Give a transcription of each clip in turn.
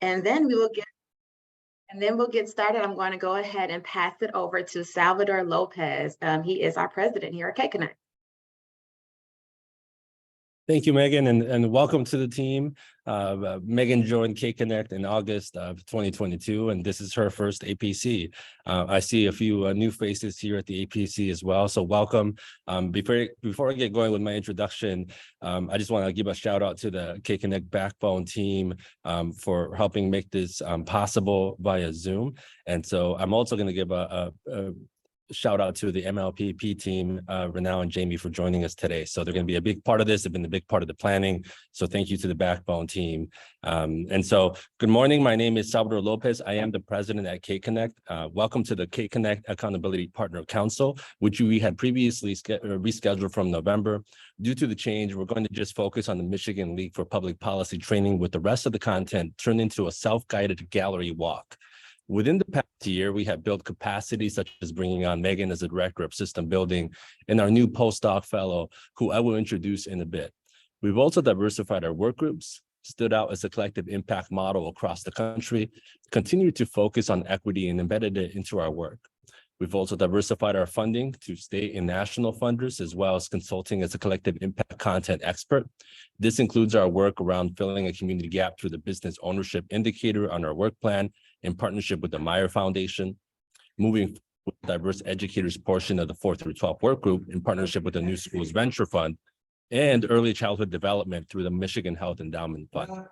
And then we'll get started. I'm going to go ahead and pass it over to Salvador Lopez. He is our president here at KConnect. Thank you, Megan, and welcome to the team. Megan joined KConnect in August of 2022, and this is her first APC. I see a few new faces here at the APC as well, so welcome. Before I get going with my introduction, I just want to give a shout out to the KConnect backbone team for helping make this possible via Zoom. And so I'm also going to give a shout out to the MLPP team, Renal and Jamie, for joining us today. So they're going to be a big part of this. They've been a big part of the planning. So thank you to the backbone team. And so good morning. My name is Salvador Lopez. I am the president at KConnect. Welcome to the KConnect Accountability Partner Council, which we had previously rescheduled from November. Due to the change, we're going to just focus on the Michigan League for Public Policy training, with the rest of the content turned into a self-guided gallery walk. Within the past year, we have built capacity, such as bringing on Megan as the director of system building and our new postdoc fellow, who I will introduce in a bit. We've also diversified our work groups, stood out as a collective impact model across the country, continued to focus on equity, and embedded it into our work. We've also diversified our funding to state and national funders, as well as consulting as a collective impact content expert. This includes our work around filling a community gap through the business ownership indicator on our work plan in partnership with the Meyer Foundation, moving with the diverse educators portion of the 4th through 12th work group in partnership with the New Schools Venture Fund, and early childhood development through the Michigan Health Endowment Fund.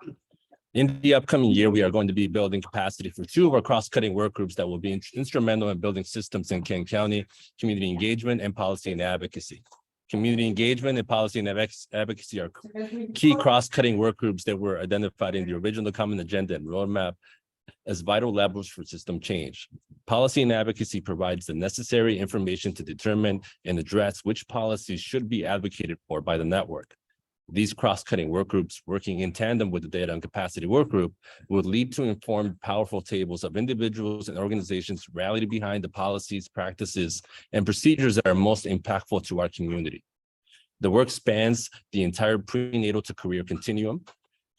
In the upcoming year, we are going to be building capacity for 2 of our cross-cutting work groups that will be instrumental in building systems in Kent County: community engagement and policy and advocacy. Community engagement and policy and advocacy are key cross-cutting work groups that were identified in the original common agenda and roadmap as vital levers for system change. Policy and advocacy provides the necessary information to determine and address which policies should be advocated for by the network. These cross-cutting work groups, working in tandem with the data and capacity work group, would lead to informed, powerful tables of individuals and organizations rallied behind the policies, practices, and procedures that are most impactful to our community. The work spans the entire prenatal to career continuum.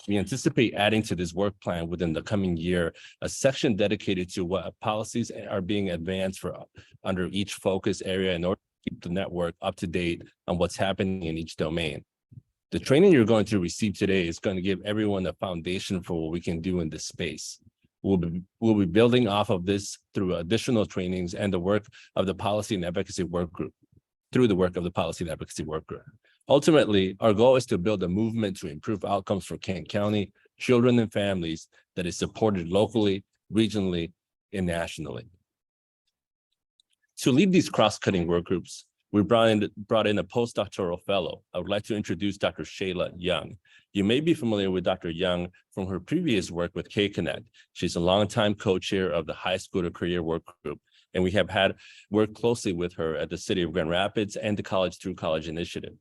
We anticipate adding to this work plan within the coming year a section dedicated to what policies are being advanced for under each focus area in order to keep the network up to date on what's happening in each domain. The training you're going to receive today is going to give everyone a foundation for what we can do in this space. We'll be building off of this through additional trainings and the work of the policy and advocacy work group, Ultimately, our goal is to build a movement to improve outcomes for Kent County, children and families that is supported locally, regionally, and nationally. To lead these cross-cutting work groups, we brought in a postdoctoral fellow. I would like to introduce Dr. Shayla Young. You may be familiar with Dr. Young from her previous work with KConnect. She's a longtime co-chair of the High School to Career Work Group, and we have had worked closely with her at the City of Grand Rapids and the College Through College initiative.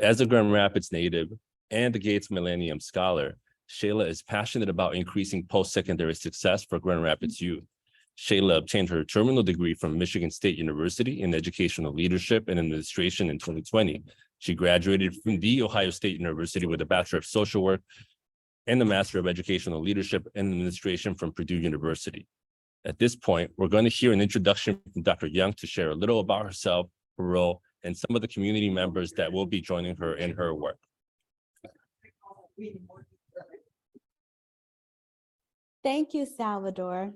As a Grand Rapids native and the Gates Millennium Scholar, Shayla is passionate about increasing post-secondary success for Grand Rapids youth. Shayla obtained her terminal degree from Michigan State University in educational leadership and administration in 2020. She graduated from the Ohio State University with a Bachelor of Social Work and a Master of Educational Leadership and Administration from Purdue University. At this point, we're going to hear an introduction from Dr. Young to share a little about herself, her role, and some of the community members that will be joining her in her work. Thank you, Salvador.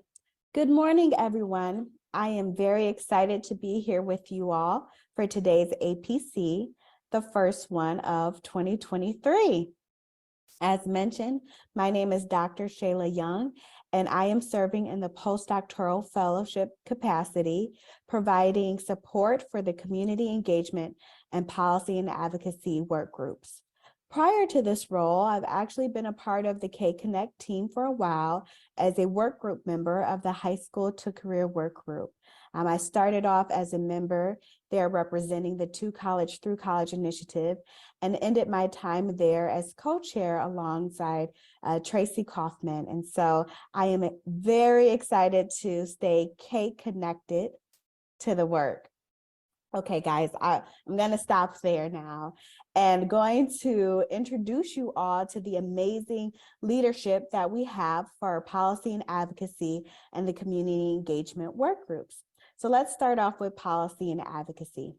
Good morning, everyone. I am very excited to be here with you all for today's APC, the first one of 2023. As mentioned, my name is Dr. Shayla Young, and I am serving in the postdoctoral fellowship capacity, providing support for the community engagement and policy and advocacy work groups. Prior to this role, I've actually been a part of the KConnect team for a while as a work group member of the High School to Career Work Group. I started off as a member there representing the 2 College Through College initiative and ended my time there as co-chair alongside Tracy Kaufman. And so I am very excited to stay K-connected to the work. Okay, guys, I'm going to stop there now and going to introduce you all to the amazing leadership that we have for our policy and advocacy and the community engagement work groups. So let's start off with policy and advocacy.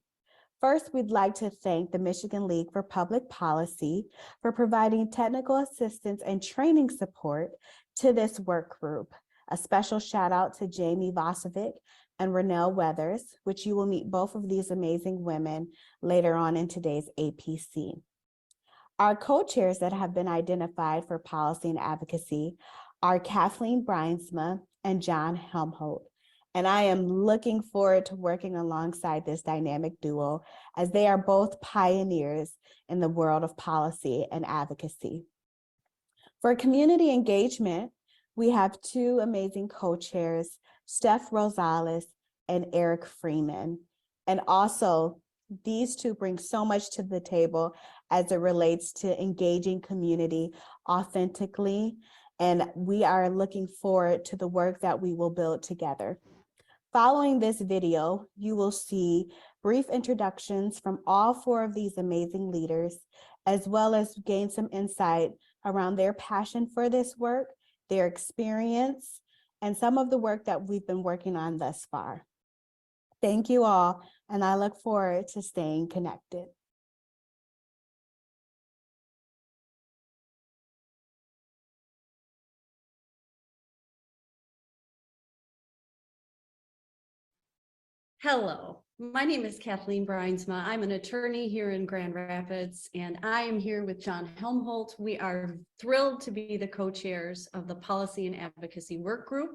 First, we'd like to thank the Michigan League for Public Policy for providing technical assistance and training support to this work group. A special shout out to Jamie Vosovic and Renelle Weathers, which you will meet both of these amazing women later on in today's APC. Our co-chairs that have been identified for policy and advocacy are Kathleen Brynsma and John Helmholtz. And I am looking forward to working alongside this dynamic duo as they are both pioneers in the world of policy and advocacy. For community engagement, we have two amazing co-chairs, Steph Rosales and Eric Freeman. And also, these two bring so much to the table as it relates to engaging community authentically. And we are looking forward to the work that we will build together. Following this video, you will see brief introductions from all four of these amazing leaders, as well as gain some insight around their passion for this work, their experience, and some of the work that we've been working on thus far. Thank you all, and I look forward to staying connected. Hello, my name is Kathleen Brynsma. I'm an attorney here in Grand Rapids, and I am here with John Helmholtz. We are thrilled to be the co-chairs of the Policy and Advocacy Work Group.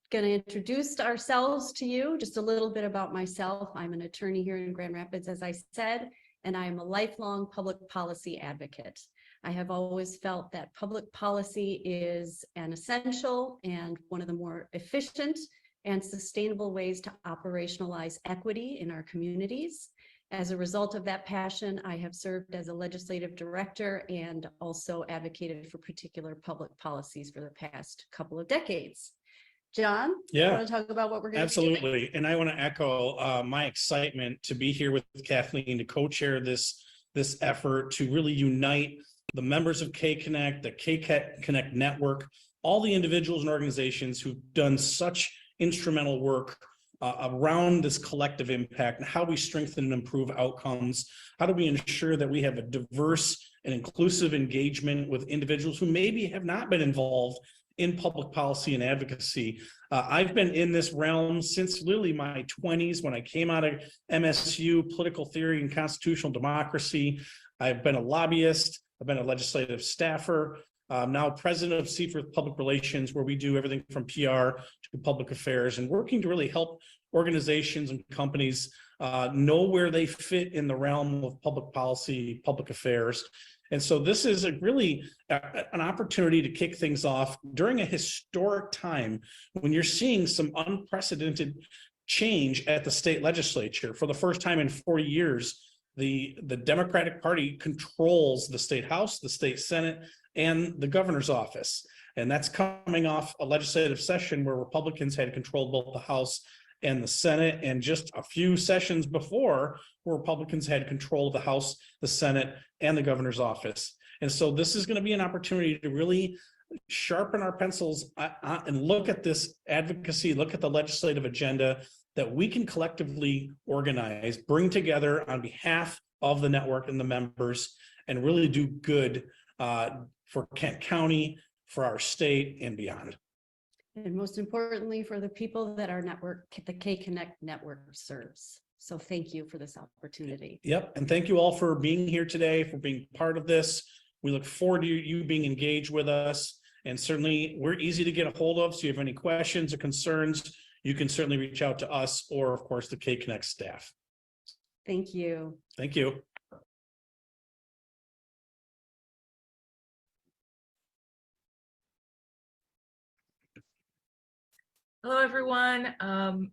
Going to introduce ourselves to you, just a little bit about myself. I'm an attorney here in Grand Rapids, as I said, and I am a lifelong public policy advocate. I have always felt that public policy is an essential and one of the more efficient and sustainable ways to operationalize equity in our communities. As a result of that passion, I have served as a legislative director and also advocated for particular public policies for the past couple of decades. John, yeah, you want to talk about what we're going to do? Absolutely. And I want to echo my excitement to be here with Kathleen to co-chair this effort to really unite the members of KConnect, the KConnect network, all the individuals and organizations who've done such instrumental work around this collective impact and how we strengthen and improve outcomes. How do we ensure that we have a diverse and inclusive engagement with individuals who maybe have not been involved in public policy and advocacy? I've been in this realm since literally my 20s when I came out of MSU, political theory and constitutional democracy. I've been a lobbyist. I've been a legislative staffer. I'm now president of Seaforth Public Relations, where we do everything from PR to public affairs and working to really help organizations and companies know where they fit in the realm of public policy, public affairs. And so this is really an opportunity to kick things off during a historic time when you're seeing some unprecedented change at the state legislature. For the first time in 40 years, the Democratic Party controls the state House, the state Senate, and the governor's office. And that's coming off a legislative session where Republicans had control of both the House and the Senate, and just a few sessions before where Republicans had control of the House, the Senate, and the governor's office. And so this is going to be an opportunity to really sharpen our pencils and look at this advocacy, look at the legislative agenda that we can collectively organize, bring together on behalf of the network and the members, and really do good for Kent County, for our state, and beyond. And most importantly, for the people that our network, the KConnect network serves. So thank you for this opportunity. Yep. And thank you all for being here today, for being part of this. We look forward to you being engaged with us. And certainly we're easy to get a hold of. So if you have any questions or concerns, you can certainly reach out to us or, of course, the KConnect staff. Thank you. Thank you. Hello, everyone.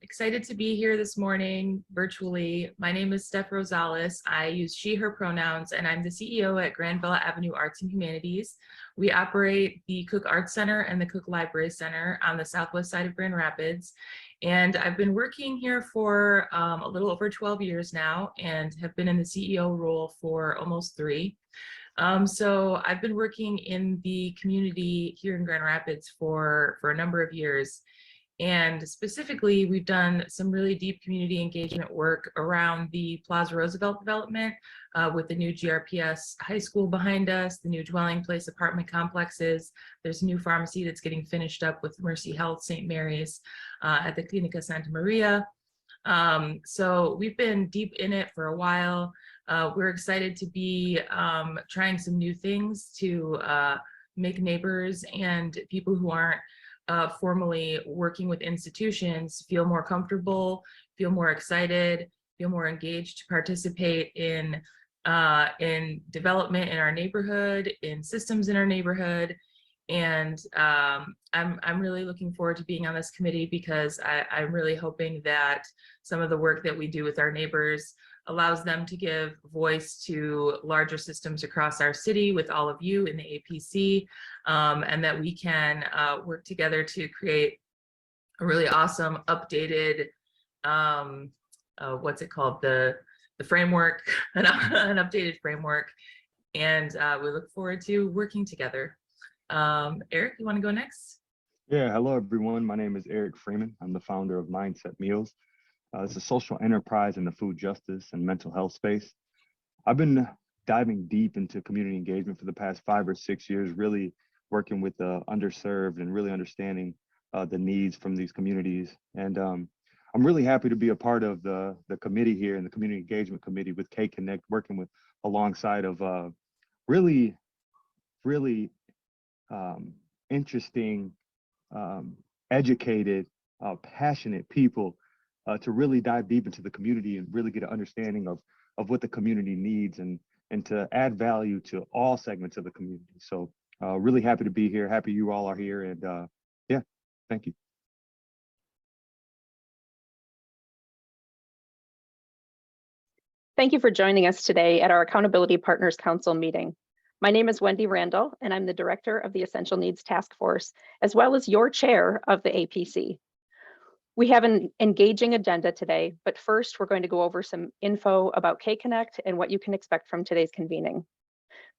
Excited to be here this morning virtually. My name is Steph Rosales. I use she, her pronouns, and I'm the CEO at Grand Villa Avenue Arts and Humanities. We operate the Cook Arts Center and the Cook Library Center on the southwest side of Grand Rapids. And I've been working here for a little over 12 years now and have been in the CEO role for almost 3. So I've been working in the community here in Grand Rapids for a number of years. And specifically, we've done some really deep community engagement work around the Plaza Roosevelt development with the new GRPS high school behind us, the new dwelling place apartment complexes. There's a new pharmacy that's getting finished up with Mercy Health St. Mary's at the Clinica Santa Maria. So we've been deep in it for a while. We're excited to be trying some new things to make neighbors and people who aren't formally working with institutions feel more comfortable, feel more excited, feel more engaged to participate in development in our neighborhood, in systems in our neighborhood. And I'm really looking forward to being on this committee because I'm really hoping that some of the work that we do with our neighbors allows them to give voice to larger systems across our city with all of you in the APC, and that we can work together to create a really awesome updated, what's it called, the framework, an updated framework. And we look forward to working together. Eric, you want to go next? Yeah, hello everyone. My name is Eric Freeman. I'm the founder of Mindset Meals. It's a social enterprise in the food justice and mental health space. I've been diving deep into community engagement for the past 5 or 6 years, really working with the underserved and really understanding the needs from these communities. And I'm really happy to be a part of the committee here in the Community Engagement Committee with KConnect, working with alongside of really interesting, educated, passionate people to really dive deep into the community and really get an understanding of what the community needs and to add value to all segments of the community. So really happy to be here. Happy you all are here. And yeah, thank you. Thank you for joining us today at our Accountability Partners Council meeting. My name is Wendy Randall, and I'm the director of the Essential Needs Task Force, as well as your chair of the APC. We have an engaging agenda today, but first we're going to go over some info about KConnect and what you can expect from today's convening.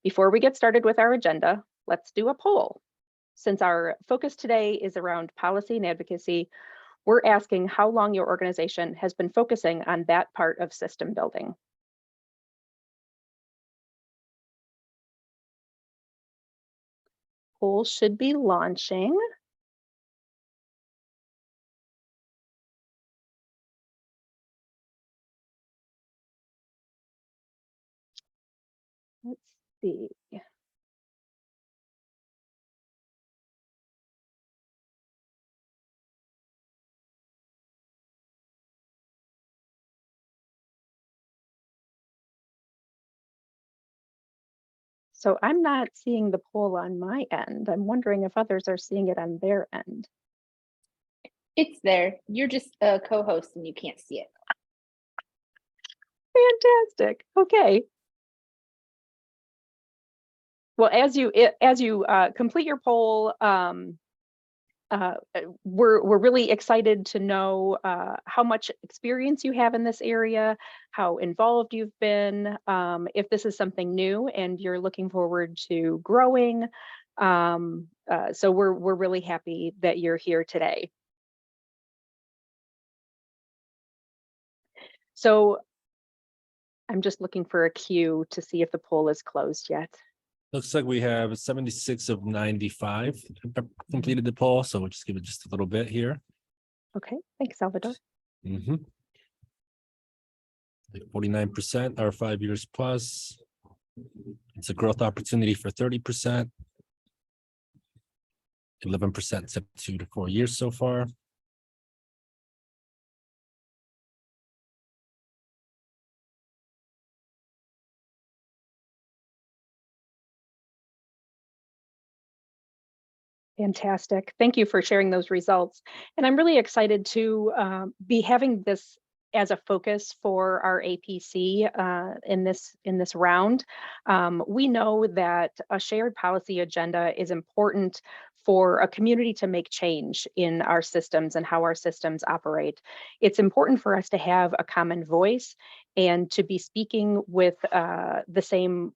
Before we get started with our agenda, let's do a poll. Since our focus today is around policy and advocacy, we're asking how long your organization has been focusing on that part of system building. Poll should be launching. Let's see. So I'm not seeing the poll on my end. I'm wondering if others are seeing it on their end. It's there. You're just a co-host and you can't see it. Fantastic. Okay. Well, as you complete your poll, we're really excited to know how much experience you have in this area, how involved you've been, if this is something new and you're looking forward to growing. So we're really happy that you're here today. So I'm just looking for a cue to see if the poll is closed yet. Looks like we have 76 of 95 completed the poll, so we'll just give it just a little bit here. Okay, thanks, Salvador. 49% are 5 years plus. It's a growth opportunity for 30%. 11% 2 to 4 years so far. Fantastic. Thank you for sharing those results. And I'm really excited to be having this as a focus for our APC in this round. We know that a shared policy agenda is important for a community to make change in our systems and how our systems operate. It's important for us to have a common voice and to be speaking with the same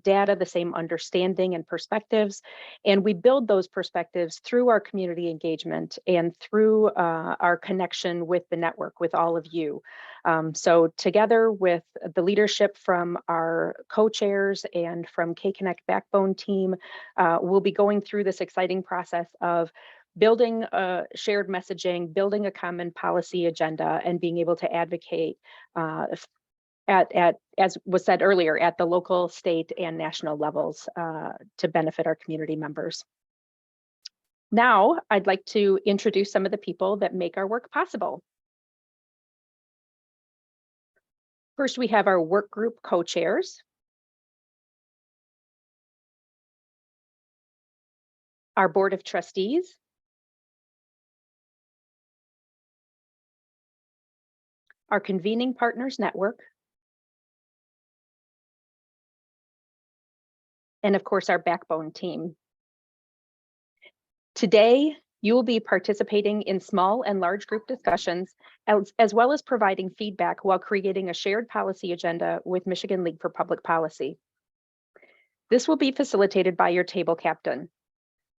data, the same understanding and perspectives. And we build those perspectives through our community engagement and through our connection with the network, with all of you. So together with the leadership from our co-chairs and from KConnect Backbone team, we'll be going through this exciting process of building a shared messaging, building a common policy agenda, and being able to advocate as was said earlier, at the local, state, and national levels to benefit our community members. Now, I'd like to introduce some of the people that make our work possible. First, we have our work group co-chairs, our board of trustees, our convening partners network, and of course, our backbone team. Today, you will be participating in small and large group discussions, as well as providing feedback while creating a shared policy agenda with Michigan League for Public Policy. This will be facilitated by your table captain.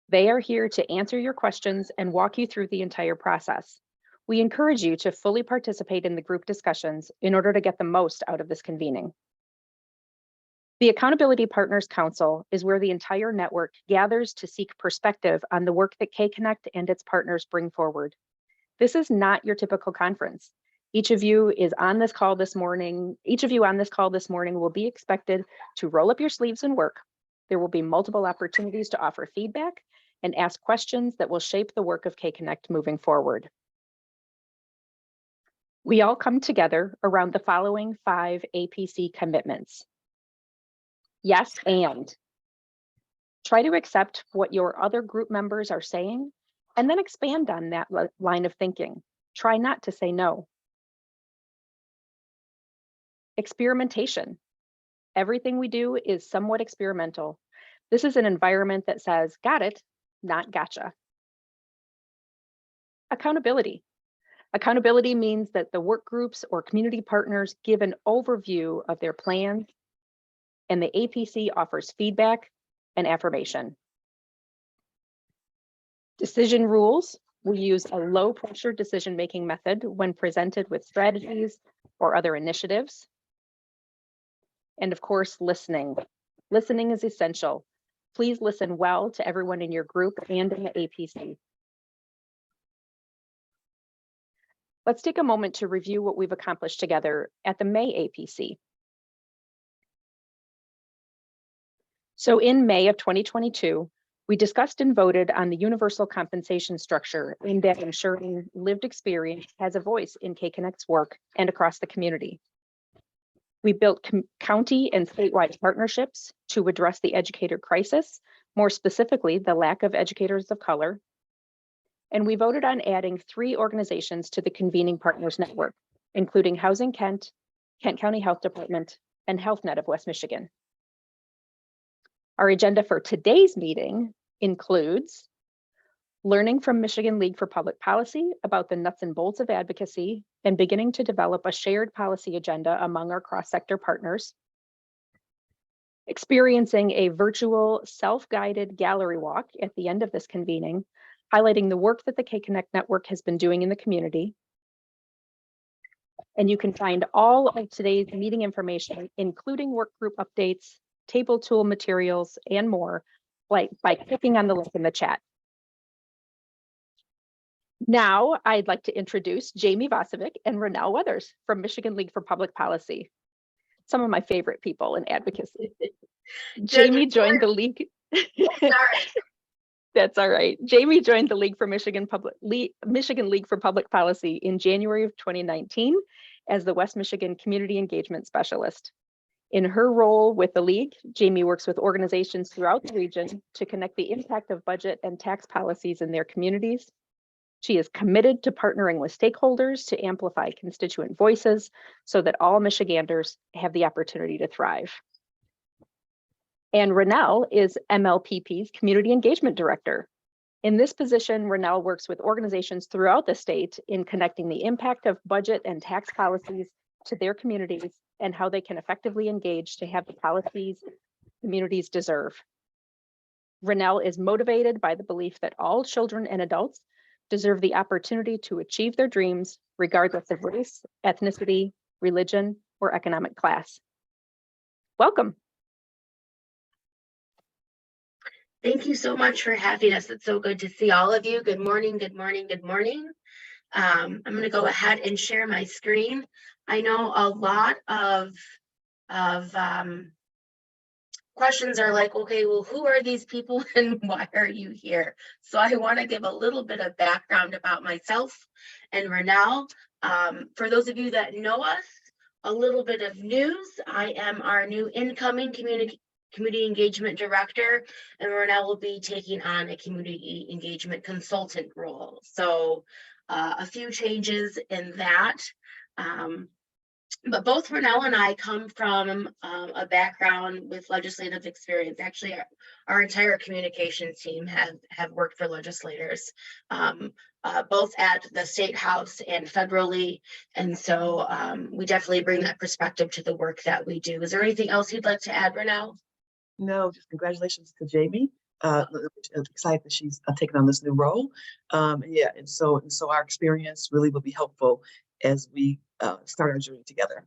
They are here to answer your questions and walk you through the entire process. We encourage you to fully participate in the group discussions in order to get the most out of this convening. The Accountability Partners Council is where the entire network gathers to seek perspective on the work that KConnect and its partners bring forward. This is not your typical conference. Each of you on this call this morning will be expected to roll up your sleeves and work. There will be multiple opportunities to offer feedback and ask questions that will shape the work of KConnect moving forward. We all come together around the following 5 APC commitments. Yes, and try to accept what your other group members are saying, and then expand on that line of thinking. Try not to say no. Experimentation. Everything we do is somewhat experimental. This is an environment that says, got it, not gotcha. Accountability. Accountability means that the work groups or community partners give an overview of their plans, and the APC offers feedback and affirmation. Decision rules. We use a low pressure decision-making method when presented with strategies or other initiatives. And of course, listening. Listening is essential. Please listen well to everyone in your group and in the APC. Let's take a moment to review what we've accomplished together at the May APC. So in May of 2022, we discussed and voted on the universal compensation structure aimed at ensuring lived experience has a voice in KConnect's work and across the community. We built county and statewide partnerships to address the educator crisis, more specifically, the lack of educators of color. And we voted on adding 3 organizations to the Convening Partners Network, including Housing Kent, Kent County Health Department, and HealthNet of West Michigan. Our agenda for today's meeting includes learning from Michigan League for Public Policy about the nuts and bolts of advocacy and beginning to develop a shared policy agenda among our cross-sector partners, experiencing a virtual self-guided gallery walk at the end of this convening, highlighting the work that the KConnect network has been doing in the community. And you can find all of today's meeting information, including work group updates, table tool materials, and more by clicking on the link in the chat. Now, I'd like to introduce Jamie Vasovic and Renelle Weathers from Michigan League for Public Policy, some of my favorite people in advocacy. Jamie joined the league. That's all right. Jamie joined the League for Michigan League for Public Policy in January of 2019 as the West Michigan Community Engagement Specialist. In her role with the League, Jamie works with organizations throughout the region to connect the impact of budget and tax policies in their communities. She is committed to partnering with stakeholders to amplify constituent voices so that all Michiganders have the opportunity to thrive. And Renelle is MLPP's Community Engagement Director. In this position, Renelle works with organizations throughout the state in connecting the impact of budget and tax policies to their communities and how they can effectively engage to have the policies communities deserve. Renelle is motivated by the belief that all children and adults deserve the opportunity to achieve their dreams, regardless of race, ethnicity, religion, or economic class. Welcome. Thank you so much for having us. It's so good to see all of you. Good morning, good morning, good morning. I'm going to go ahead and share my screen. I know a lot of questions are like, okay, well, who are these people and why are you here? So I want to give a little bit of background about myself and Renelle. For those of you that know us, a little bit of news. I am our new incoming community engagement director, and Renelle will be taking on a community engagement consultant role. So a few changes in that. But both Renelle and I come from a background with legislative experience. Actually, our entire communications team have worked for legislators, both at the state house and federally. And so we definitely bring that perspective to the work that we do. Is there anything else you'd like to add, Renelle? No, just congratulations to Jamie. Excited that she's taken on this new role. Yeah, and so our experience really will be helpful as we start our journey together.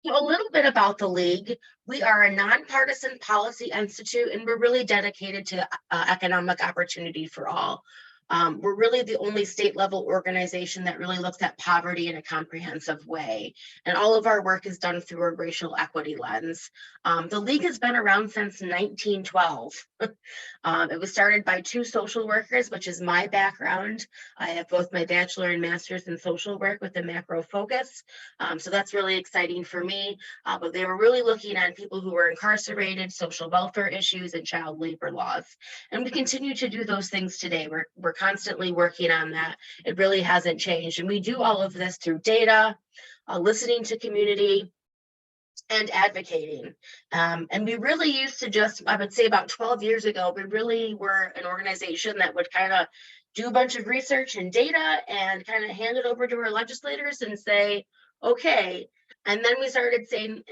So a little bit about the League. We are a nonpartisan policy institute, and we're really dedicated to economic opportunity for all. We're really the only state level organization that really looks at poverty in a comprehensive way. And all of our work is done through a racial equity lens. The League has been around since 1912. It was started by two social workers, which is my background. I have both my bachelor and master's in social work with a macro focus. So that's really exciting for me. But they were really looking at people who were incarcerated, social welfare issues, and child labor laws. And we continue to do those things today. We're constantly working on that. It really hasn't changed. And we do all of this through data, listening to community, and advocating. And we really used to just, I would say about 12 years ago, we really were an organization that would kind of do a bunch of research and data and kind of hand it over to our legislators and say, okay. And then we started saying,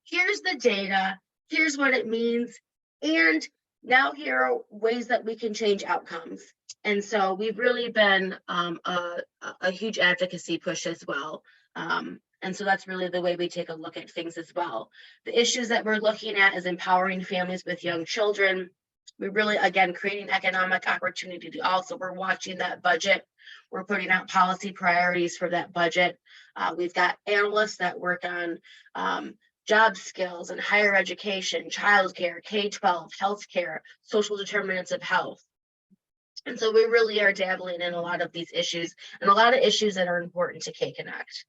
here's the data, here's what it means, and now here are ways that we can change outcomes. And so we've really been a huge advocacy push as well. And so that's really the way we take a look at things as well. The issues that we're looking at is empowering families with young children. We're really, again, creating economic opportunity to all. So we're watching that budget. We're putting out policy priorities for that budget. We've got analysts that work on job skills and higher education, childcare, K-12, healthcare, social determinants of health. And so we really are dabbling in a lot of these issues and a lot of issues that are important to KConnect.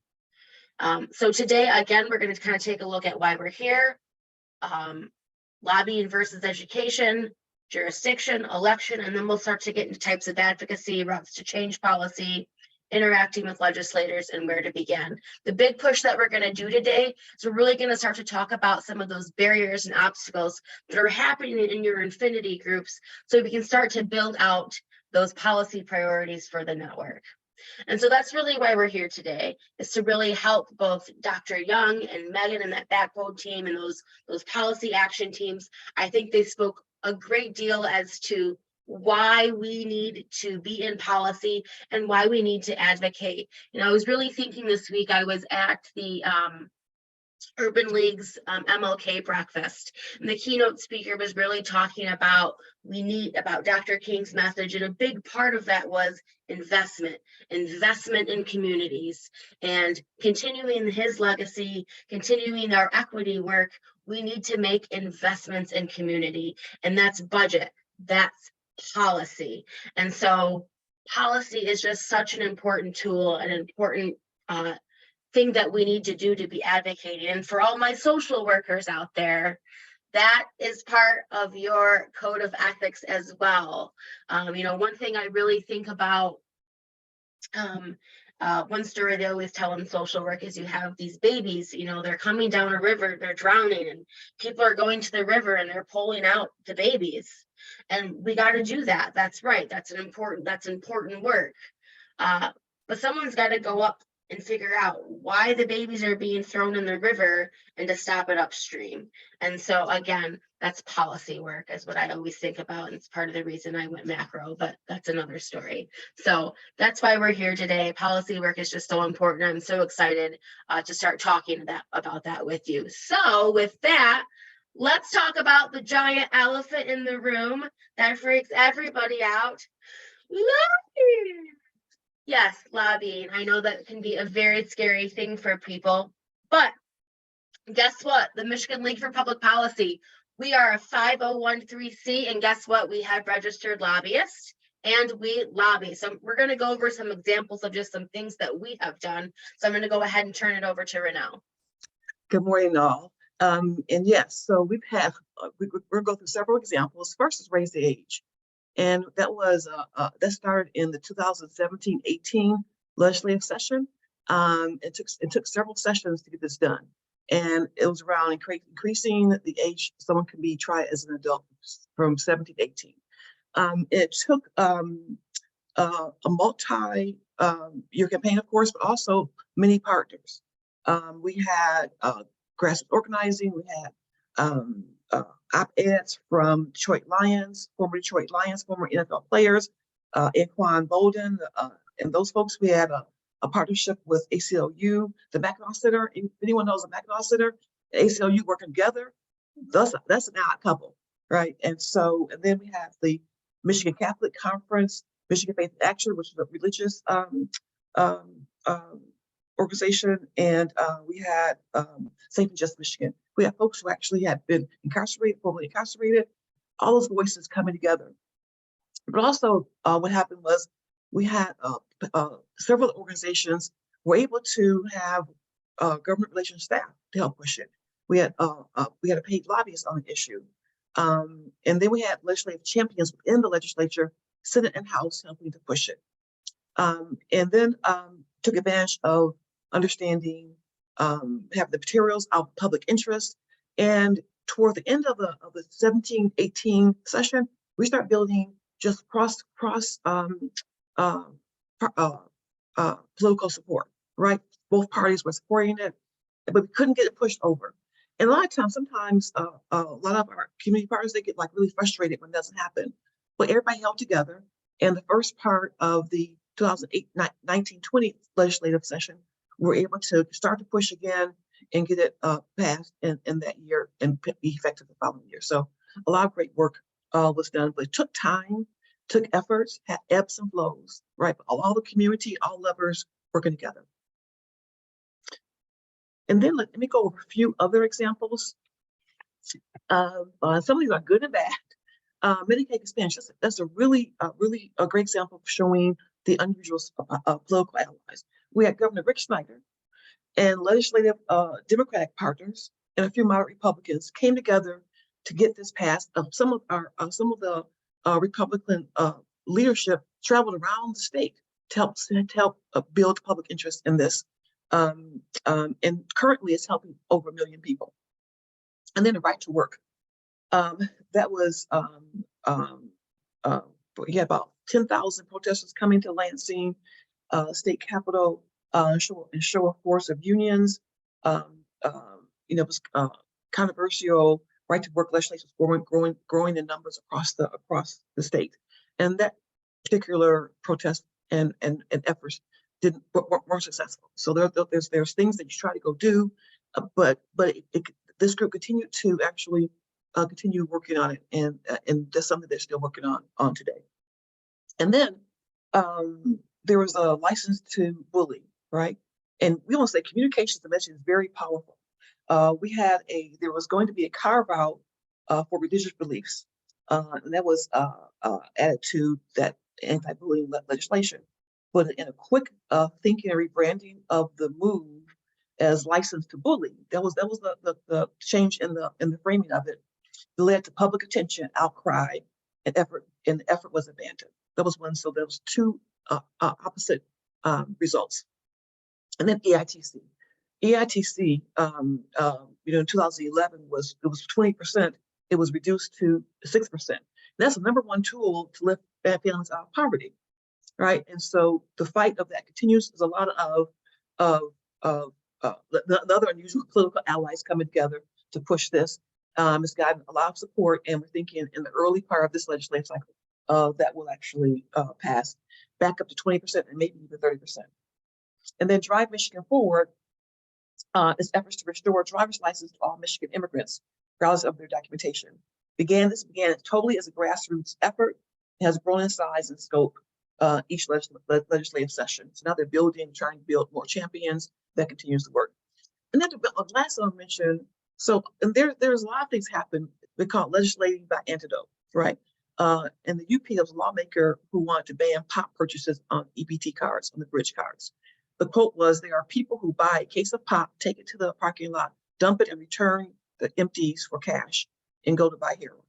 So today, again, we're going to kind of take a look at why we're here, lobbying versus education, jurisdiction, election, and then we'll start to get into types of advocacy, routes to change policy, interacting with legislators, and where to begin. The big push that we're going to do today is we're really going to start to talk about some of those barriers and obstacles that are happening in your affinity groups so we can start to build out those policy priorities for the network. And so that's really why we're here today, is to really help both Dr. Young and Megan and that backbone team and those policy action teams. I think they spoke a great deal as to why we need to be in policy and why we need to advocate. You know, I was really thinking this week, I was at the Urban League's MLK breakfast, and the keynote speaker was really talking about about Dr. King's message, and a big part of that was investment in communities, and continuing his legacy, continuing our equity work. We need to make investments in community, and that's budget, that's policy. And so policy is just such an important tool, an important thing that we need to do to be advocating. And for all my social workers out there, that is part of your code of ethics as well. One thing I really think about, one story they always tell in social work is you have these babies, they're coming down a river, they're drowning, and people are going to the river and they're pulling out the babies. And we got to do that. That's right. That's important work. But someone's got to go up and figure out why the babies are being thrown in the river and to stop it upstream. And so again, that's policy work is what I always think about. And it's part of the reason I went macro, but that's another story. So that's why we're here today. Policy work is just so important. I'm so excited to start talking about that with you. So with that, let's talk about the giant elephant in the room that freaks everybody out. Lobbying. Yes, lobbying. I know that can be a very scary thing for people, but guess what? The Michigan League for Public Policy, we are a 5013C, and guess what? We have registered lobbyists and we lobby. So we're going to go over some examples of just some things that we have done. So I'm going to go ahead and turn it over to Renelle. Good morning, all. And yes, so we're going to go through several examples. First is raise the age. And that was that started in the 2017-18 legislative session. It took several sessions to get this done, and it was around increasing the age someone can be tried as an adult from 17 to 18. It took a multi-year campaign, of course, but also many partners. We had grassroots organizing. We had op-eds from Detroit Lions, former NFL players, Anquan Bolden, and those folks. We had a partnership with ACLU, the Mackinac Center. If anyone knows the Mackinac Center, ACLU working together, that's an odd couple, right? And then we have the Michigan Catholic Conference, Michigan Faith in Action, which is a religious organization, and we had Safe and Just Michigan. We had folks who actually had been formerly incarcerated, all those voices coming together. But also what happened was we had several organizations were able to have government relations staff to help push it. We had a paid lobbyist on the issue. And then we had legislative champions within the legislature, Senate and House, helping to push it. And then took advantage of understanding, have the materials of public interest. And toward the end of the 17-18 session, we start building just cross political support, right? Both parties were supporting it, but we couldn't get it pushed over. And a lot of times, sometimes a lot of our community partners, they get like really frustrated when it doesn't happen. But everybody held together. And the first part of the 2019-20 legislative session, we were able to start to push again and get it passed in that year and be effective the following year. So a lot of great work was done, but it took time, took efforts, had ebbs and flows, right? But all the community, all levers working together. And then let me go over a few other examples. Some of these are good and bad. Medicaid expansion, that's a really a great example of showing the unusual political allies. We had Governor Rick Snyder and legislative Democratic partners and a few moderate Republicans came together to get this passed. Some of the Republican leadership traveled around the state to help build public interest in this. And currently it's helping over 1 million people. And then the right to work. That was, we had about 10,000 protesters coming to Lansing, state capitol, show a force of unions. It was controversial. Right to work legislation was growing in numbers across the state. And that particular protest and efforts weren't successful. So there's things that you try to go do, but this group continued to actually continue working on it, and that's something they're still working on today. And then there was a license to bully, right? And we want to say communications message is very powerful. There was going to be a carve out for religious beliefs, and that was added to that anti-bullying legislation. But in a quick thinking and rebranding of the move as license to bully, that was the change in the framing of it. It led to public attention, outcry, and the effort was abandoned. That was one. So there was two opposite results. And then EITC. EITC, in 2011 it was 20%. It was reduced to 6%. That's the number one tool to lift families out of poverty, right? And so the fight of that continues. There's a lot of the other unusual political allies coming together to push this. It's gotten a lot of support, and we're thinking in the early part of this legislative cycle that will actually pass back up to 20% and maybe even 30%. And then Drive Michigan Forward is efforts to restore driver's license to all Michigan immigrants, regardless of their documentation. This began totally as a grassroots effort. It has grown in size and scope each legislative session. So now they're trying to build more champions. That continues to work. And then the last one I mentioned, and there's a lot of things happen. We call it legislating by antidote, right? And the UP, there was a lawmaker who wanted to ban pop purchases on EBT cards, on the bridge cards. The quote was, there are people who buy a case of pop, take it to the parking lot, dump it and return the empties for cash and go to buy heroin.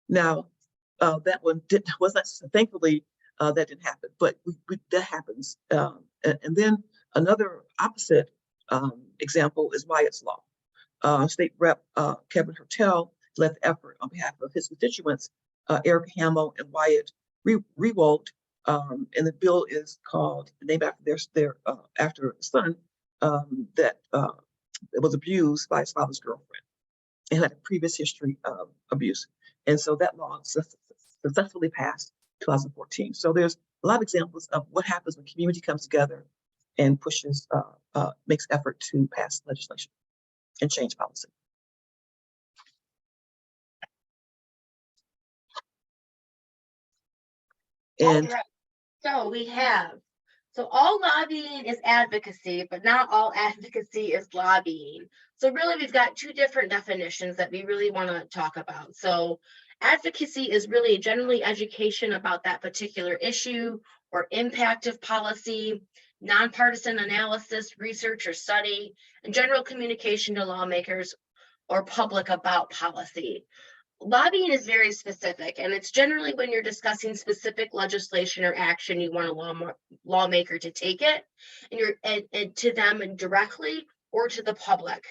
Now, that one was not, thankfully, that didn't happen, but that happens. And then another opposite example is Wyatt's Law. State Rep Kevin Hertel led the effort on behalf of his constituents, Erica Hamill and Wyatt Rewalt, and the bill is called, named after their after a son that was abused by his father's girlfriend and had a previous history of abuse. And so that law successfully passed 2014. So there's a lot of examples of what happens when community comes together and pushes, makes effort to pass legislation and change policy. And so all lobbying is advocacy, but not all advocacy is lobbying. So really we've got two different definitions that we really want to talk about. So advocacy is really generally education about that particular issue or impact of policy, nonpartisan analysis, research or study, and general communication to lawmakers or public about policy. Lobbying is very specific, and it's generally when you're discussing specific legislation or action, you want a lawmaker to take it, and to them directly or to the public.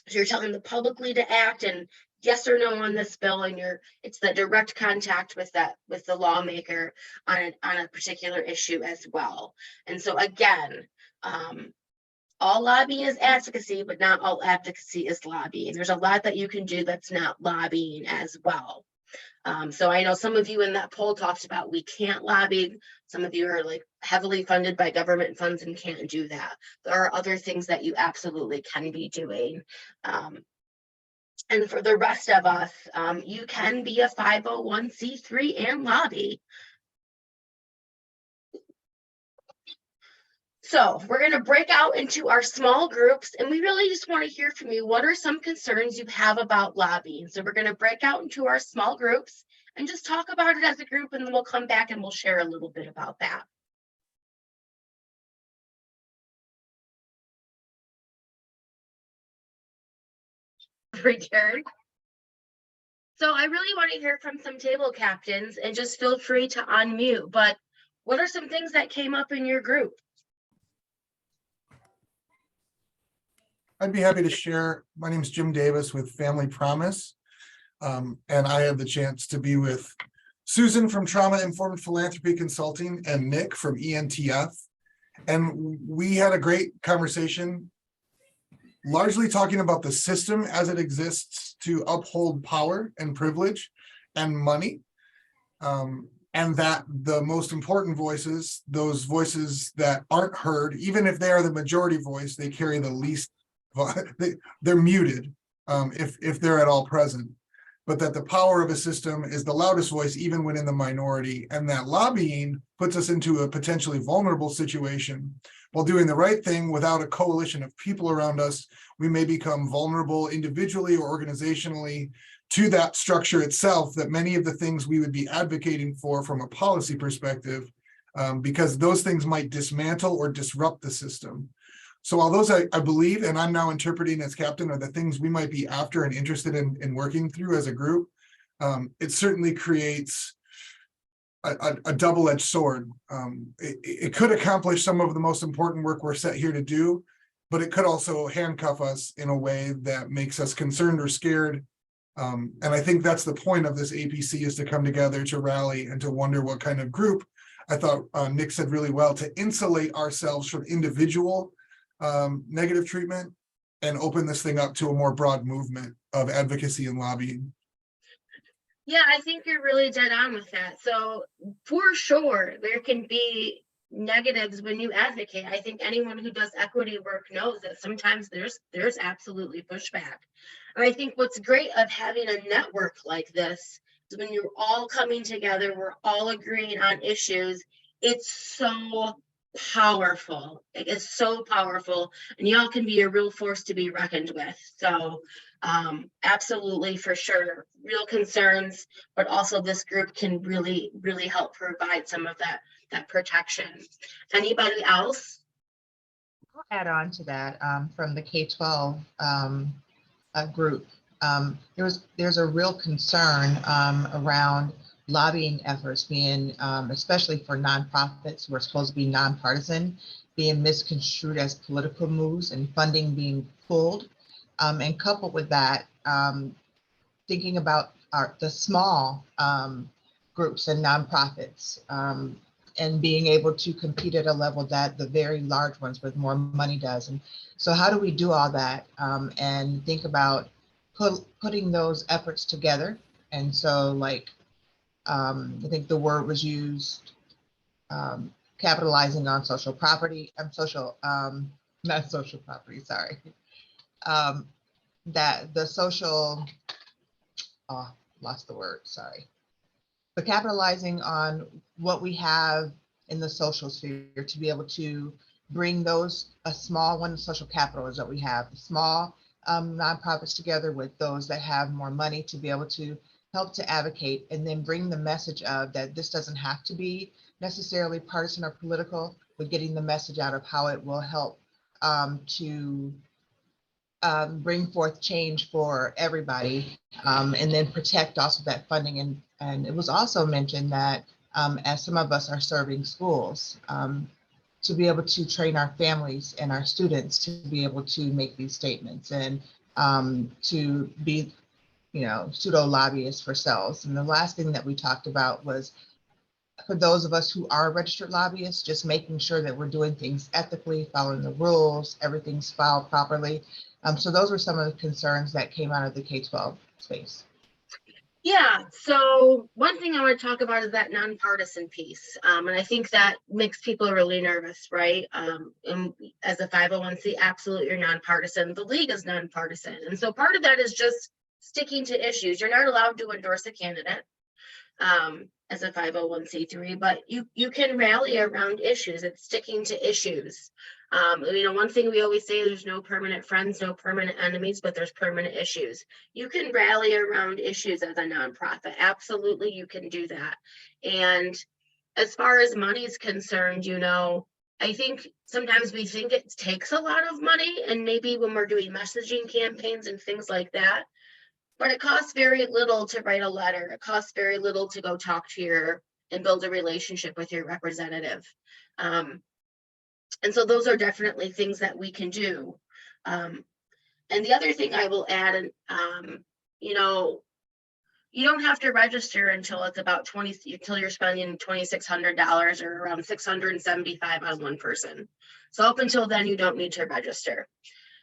So you're telling them publicly to act and yes or no on this bill, and it's the direct contact with the lawmaker on a particular issue as well. And so again, all lobbying is advocacy, but not all advocacy is lobbying. There's a lot that you can do that's not lobbying as well. So I know some of you in that poll talked about we can't lobby. Some of you are like heavily funded by government funds and can't do that. There are other things that you absolutely can be doing. And for the rest of us, you can be a 501c3 and lobby. So we're going to break out into our small groups, and we really just want to hear from you. What are some concerns you have about lobbying? So we're going to break out into our small groups and just talk about it as a group, and then we'll come back and we'll share a little bit about that. Return. So I really want to hear from some table captains, and just feel free to unmute. But what are some things that came up in your group? I'd be happy to share. My name is Jim Davis with Family Promise, and I have the chance to be with Susan from Trauma Informed Philanthropy Consulting and Nick from ENTF. And we had a great conversation, largely talking about the system as it exists to uphold power and privilege and money. And that the most important voices, those voices that aren't heard, even if they are the majority voice, they carry the least. They're muted if they're at all present, but that the power of a system is the loudest voice even when in the minority, and that lobbying puts us into a potentially vulnerable situation. While doing the right thing without a coalition of people around us, we may become vulnerable individually or organizationally to that structure itself, that many of the things we would be advocating for from a policy perspective, because those things might dismantle or disrupt the system. So all those I believe, and I'm now interpreting as captain, are the things we might be after and interested in working through as a group. It certainly creates a double-edged sword. It could accomplish some of the most important work we're set here to do, but it could also handcuff us in a way that makes us concerned or scared. And I think that's the point of this APC, is to come together, to rally, and to wonder what kind of group. I thought Nick said really well, to insulate ourselves from individual negative treatment and open this thing up to a more broad movement of advocacy and lobbying. Yeah, I think you're really dead on with that. So for sure, there can be negatives when you advocate. I think anyone who does equity work knows that sometimes there's absolutely pushback. And I think what's great of having a network like this is when you're all coming together, we're all agreeing on issues. It's so powerful. It is so powerful, and y'all can be a real force to be reckoned with. So absolutely, for sure, real concerns, but also this group can really help provide some of that protection. Anybody else? I'll add on to that from the K-12 group. There's a real concern around lobbying efforts being, especially for nonprofits who are supposed to be nonpartisan, being misconstrued as political moves and funding being pulled. And coupled with that, thinking about the small groups and nonprofits and being able to compete at a level that the very large ones with more money does. And so how do we do all that and think about putting those efforts together? And so like, I think the word was used, capitalizing on social property, not social property, sorry. That the social, lost the word, sorry. But capitalizing on what we have in the social sphere to be able to bring those, a small one, social capital is what we have, small nonprofits together with those that have more money to be able to help to advocate, and then bring the message of that this doesn't have to be necessarily partisan or political, but getting the message out of how it will help to bring forth change for everybody, and then protect also that funding. And it was also mentioned that as some of us are serving schools, to be able to train our families and our students to be able to make these statements and to be, pseudo lobbyists for selves. And the last thing that we talked about was, for those of us who are registered lobbyists, just making sure that we're doing things ethically, following the rules, everything's filed properly. So those were some of the concerns that came out of the K-12 space. Yeah, so one thing I want to talk about is that nonpartisan piece. And I think that makes people really nervous, right? And as a 501c, absolutely, you're nonpartisan. The league is nonpartisan. And so part of that is just sticking to issues. You're not allowed to endorse a candidate as a 501c3, but you can rally around issues. It's sticking to issues. One thing we always say, there's no permanent friends, no permanent enemies, but there's permanent issues. You can rally around issues as a nonprofit. Absolutely, you can do that. And as far as money is concerned, I think sometimes we think it takes a lot of money, and maybe when we're doing messaging campaigns and things like that, but it costs very little to write a letter. It costs very little to go talk to and build a relationship with your representative. And so those are definitely things that we can do. And the other thing I will add, you don't have to register until it's about until you're spending $2,600 or around $675 on one person. So up until then, you don't need to register.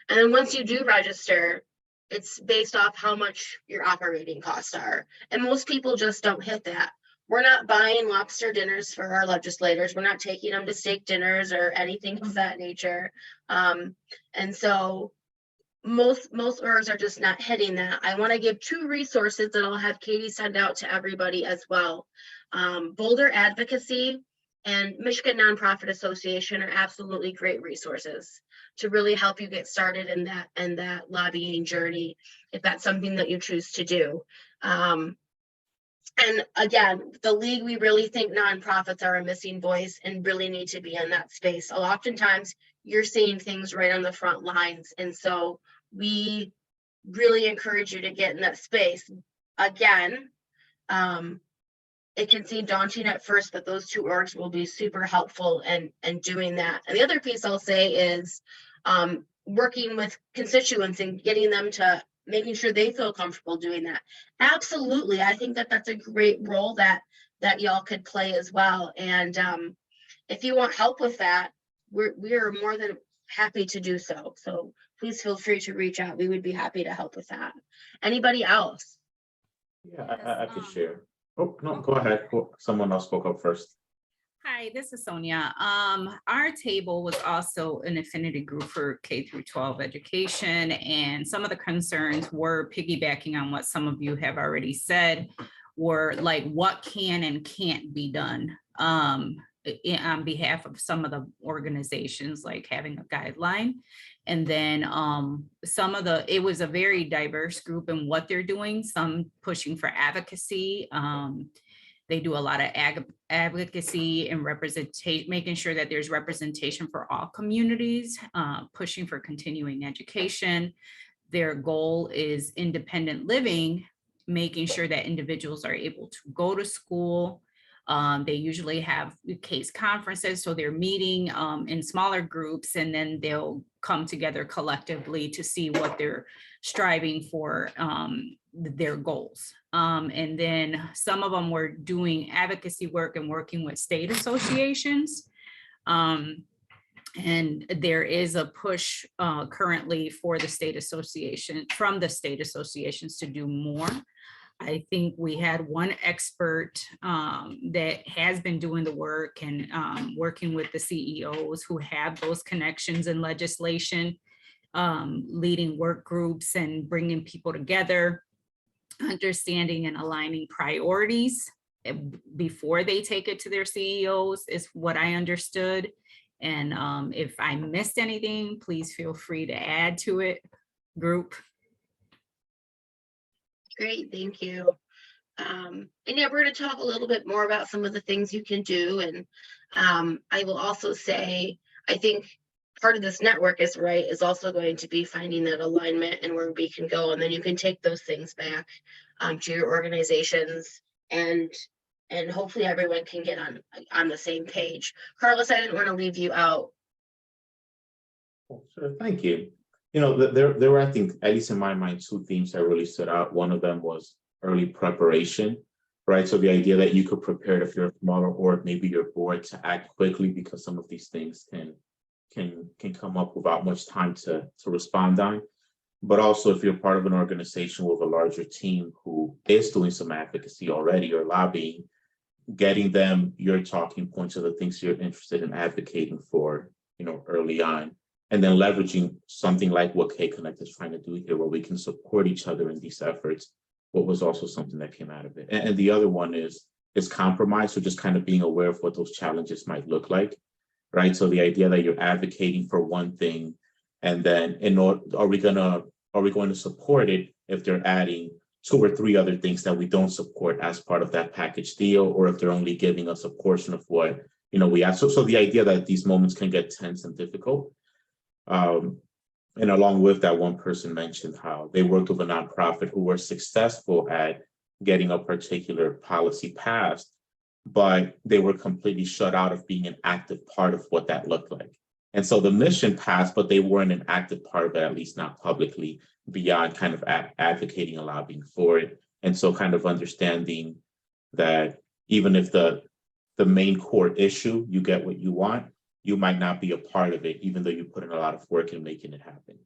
And then once you do register, it's based off how much your operating costs are. And most people just don't hit that. We're not buying lobster dinners for our legislators. We're not taking them to steak dinners or anything of that nature. And so most orgs are just not hitting that. I want to give 2 resources that I'll have Katie send out to everybody as well. Boulder Advocacy and Michigan Nonprofit Association are absolutely great resources to really help you get started in that lobbying journey, if that's something that you choose to do. And again, the league, we really think nonprofits are a missing voice and really need to be in that space. So oftentimes you're seeing things right on the front lines. And so we really encourage you to get in that space. Again, it can seem daunting at first, but those two orgs will be super helpful in doing that. And the other piece I'll say is working with constituents and getting them to making sure they feel comfortable doing that. Absolutely. I think that that's a great role that y'all could play as well. And if you want help with that, we are more than happy to do so. So please feel free to reach out. We would be happy to help with that. Anybody else? Yeah, I could share. Oh, no, go ahead. Someone else spoke up first. Hi, this is Sonia. Our table was also an affinity group for K through 12 education, and some of the concerns were piggybacking on what some of you have already said, were like what can and can't be done on behalf of some of the organizations, like having a guideline. And then it was a very diverse group in what they're doing, some pushing for advocacy. They do a lot of advocacy and representation, making sure that there's representation for all communities, pushing for continuing education. Their goal is independent living, making sure that individuals are able to go to school. They usually have case conferences, so they're meeting in smaller groups, and then they'll come together collectively to see what they're striving for, their goals. And then some of them were doing advocacy work and working with state associations. And there is a push currently for the state association, from the state associations, to do more. I think we had one expert that has been doing the work and working with the CEOs who have those connections in legislation, leading work groups and bringing people together, understanding and aligning priorities before they take it to their CEOs is what I understood. And if I missed anything, please feel free to add to it, group. Great, thank you. And yeah, we're going to talk a little bit more about some of the things you can do. And I will also say, I think part of this network is also going to be finding that alignment and where we can go. And then you can take those things back to your organizations, and hopefully everyone can get on the same page. Carlos, I didn't want to leave you out. Sure, thank you. You know, there were, I think, at least in my mind, two themes that really stood out. One of them was early preparation, right? So the idea that you could prepare if you're a smaller org, maybe your board, to act quickly, because some of these things can come up without much time to respond on. But also, if you're part of an organization with a larger team who is doing some advocacy already or lobbying, getting them your talking points of the things you're interested in advocating for, early on. And then leveraging something like what KConnect is trying to do here, where we can support each other in these efforts, what was also something that came out of it. And the other one is compromise, so just kind of being aware of what those challenges might look like, right? So the idea that you're advocating for one thing, and then are we going to support it if they're adding 2 or 3 other things that we don't support as part of that package deal, or if they're only giving us a portion of what we ask. So the idea that these moments can get tense and difficult. And along with that, one person mentioned how they worked with a nonprofit who were successful at getting a particular policy passed, but they were completely shut out of being an active part of what that looked like. And so the mission passed, but they weren't an active part of it, at least not publicly, beyond kind of advocating and lobbying for it. And so kind of understanding that even if the main core issue, you get what you want, you might not be a part of it, even though you put in a lot of work in making it happen.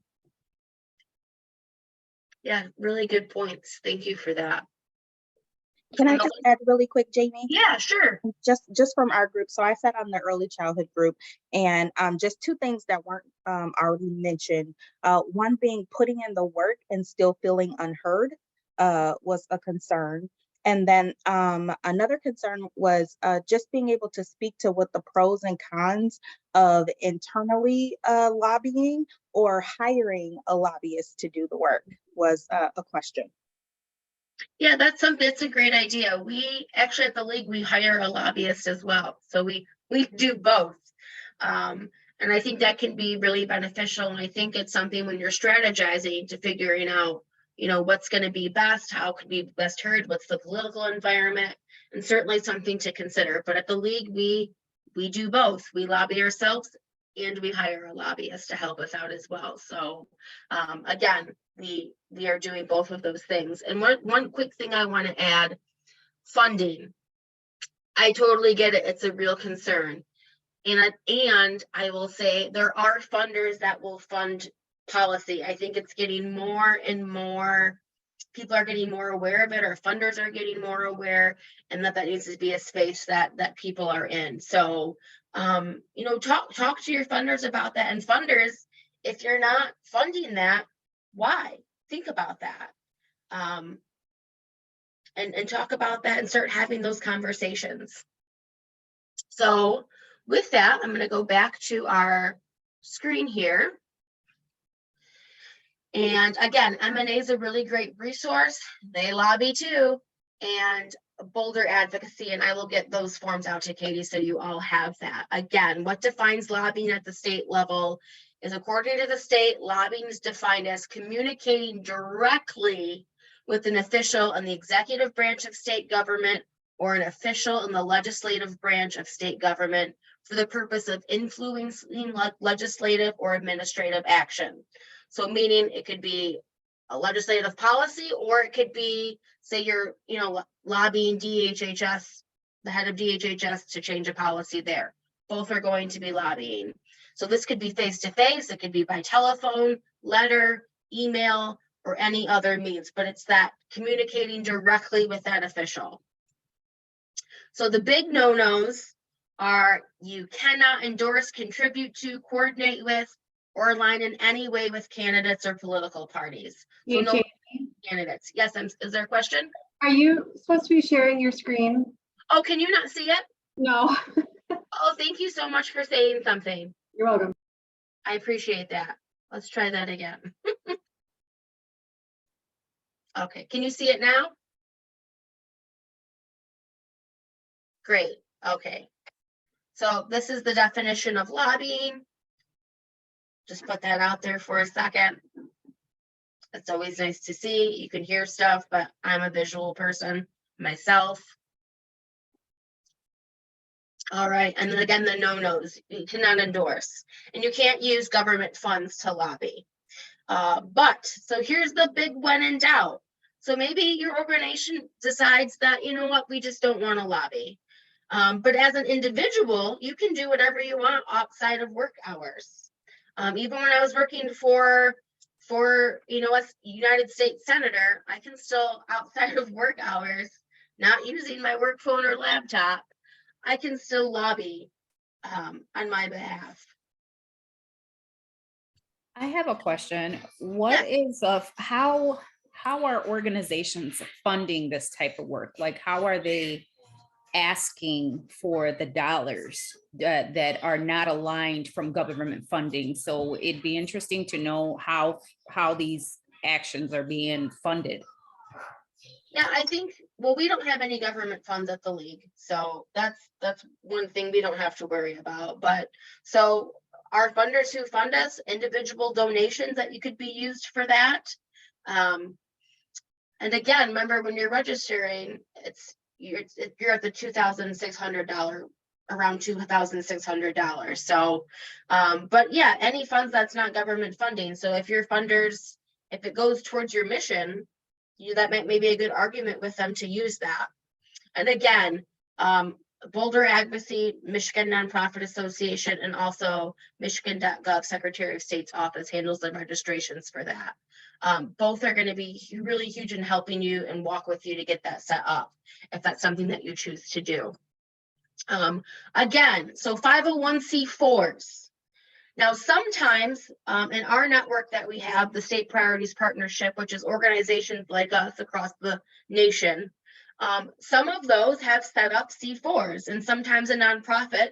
Yeah, really good points. Thank you for that. Can I just add really quick, Jamie? Yeah, sure. Just from our group. So I sat on the early childhood group, and just 2 things that weren't already mentioned. One being putting in the work and still feeling unheard was a concern. And then another concern was just being able to speak to what the pros and cons of internally lobbying or hiring a lobbyist to do the work was a question. Yeah, that's a great idea. We actually at the league, we hire a lobbyist as well. So we do both. And I think that can be really beneficial. And I think it's something when you're strategizing to figuring out, what's going to be best, how could be best heard, what's the political environment, and certainly something to consider. But at the league, we do both. We lobby ourselves and we hire a lobbyist to help us out as well. So again, we are doing both of those things. And one quick thing I want to add, funding. I totally get it. It's a real concern. And I will say there are funders that will fund policy. I think it's getting more and more, people are getting more aware of it, or funders are getting more aware, and that needs to be a space that people are in. So talk to your funders about that. And funders, if you're not funding that, why? Think about that. And talk about that and start having those conversations. So with that, I'm going to go back to our screen here. And again, M&A is a really great resource. They lobby too. And Boulder Advocacy, and I will get those forms out to Katie so you all have that. Again, what defines lobbying at the state level is, according to the state, lobbying is defined as communicating directly with an official in the executive branch of state government or an official in the legislative branch of state government for the purpose of influencing legislative or administrative action. So meaning it could be a legislative policy, or it could be, say you're, lobbying DHHS, the head of DHHS, to change a policy there. Both are going to be lobbying. So this could be face-to-face, it could be by telephone, letter, email, or any other means, but it's that communicating directly with that official. So the big no-nos are: you cannot endorse, contribute to, coordinate with, or align in any way with candidates or political parties. So no candidates. Yes, is there a question? Are you supposed to be sharing your screen? Oh, can you not see it? No. Oh, thank you so much for saying something. You're welcome. I appreciate that. Let's try that again. Okay, can you see it now? Great, okay. So this is the definition of lobbying. Just put that out there for a second. It's always nice to see. You can hear stuff, but I'm a visual person myself. All right, and then again, the no-nos: you cannot endorse, and you can't use government funds to lobby. But so here's the big when in doubt. So maybe your organization decides that, you know what, we just don't want to lobby. But as an individual, you can do whatever you want outside of work hours. Even when I was working for a United States senator, I can still, outside of work hours, not using my work phone or laptop, I can still lobby on my behalf. I have a question. What is how are organizations funding this type of work? Like, how are they asking for the dollars that are not aligned from government funding? So it'd be interesting to know how these actions are being funded. Yeah, I think, well, we don't have any government funds at the league, so that's one thing we don't have to worry about. But so our funders who fund us, individual donations that you could be used for that. And again, remember, when you're registering, you're at the $2,600, around $2,600. So, but yeah, any funds that's not government funding. So if your funders, if it goes towards your mission, that may be a good argument with them to use that. And again, Boulder Advocacy, Michigan Nonprofit Association, and also Michigan.gov Secretary of State's office handles the registrations for that. Both are going to be really huge in helping you and walk with you to get that set up, if that's something that you choose to do. Again, so 501c4s. Now, sometimes in our network that we have, the State Priorities Partnership, which is organizations like us across the nation, some of those have set up C4s, and sometimes a nonprofit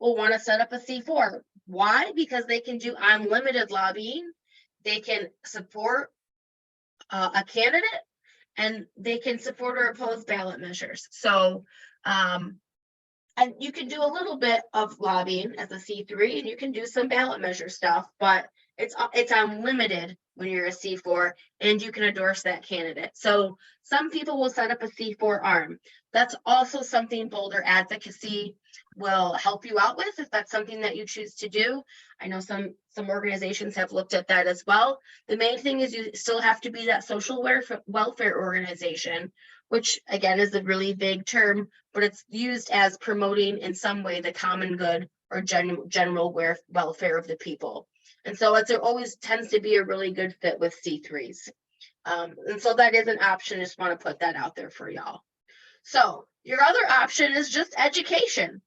will want to set up a C4. Why? Because they can do unlimited lobbying, they can support a candidate, and they can support or oppose ballot measures. So, and you can do a little bit of lobbying as a C3, and you can do some ballot measure stuff, but it's unlimited when you're a C4, and you can endorse that candidate. So some people will set up a C4 arm. That's also something Boulder Advocacy will help you out with if that's something that you choose to do. I know some organizations have looked at that as well. The main thing is you still have to be that social welfare organization, which again is a really vague term, but it's used as promoting in some way the common good or general welfare of the people. And so it always tends to be a really good fit with C3s. And so that is an option. Just want to put that out there for y'all. So your other option is just education.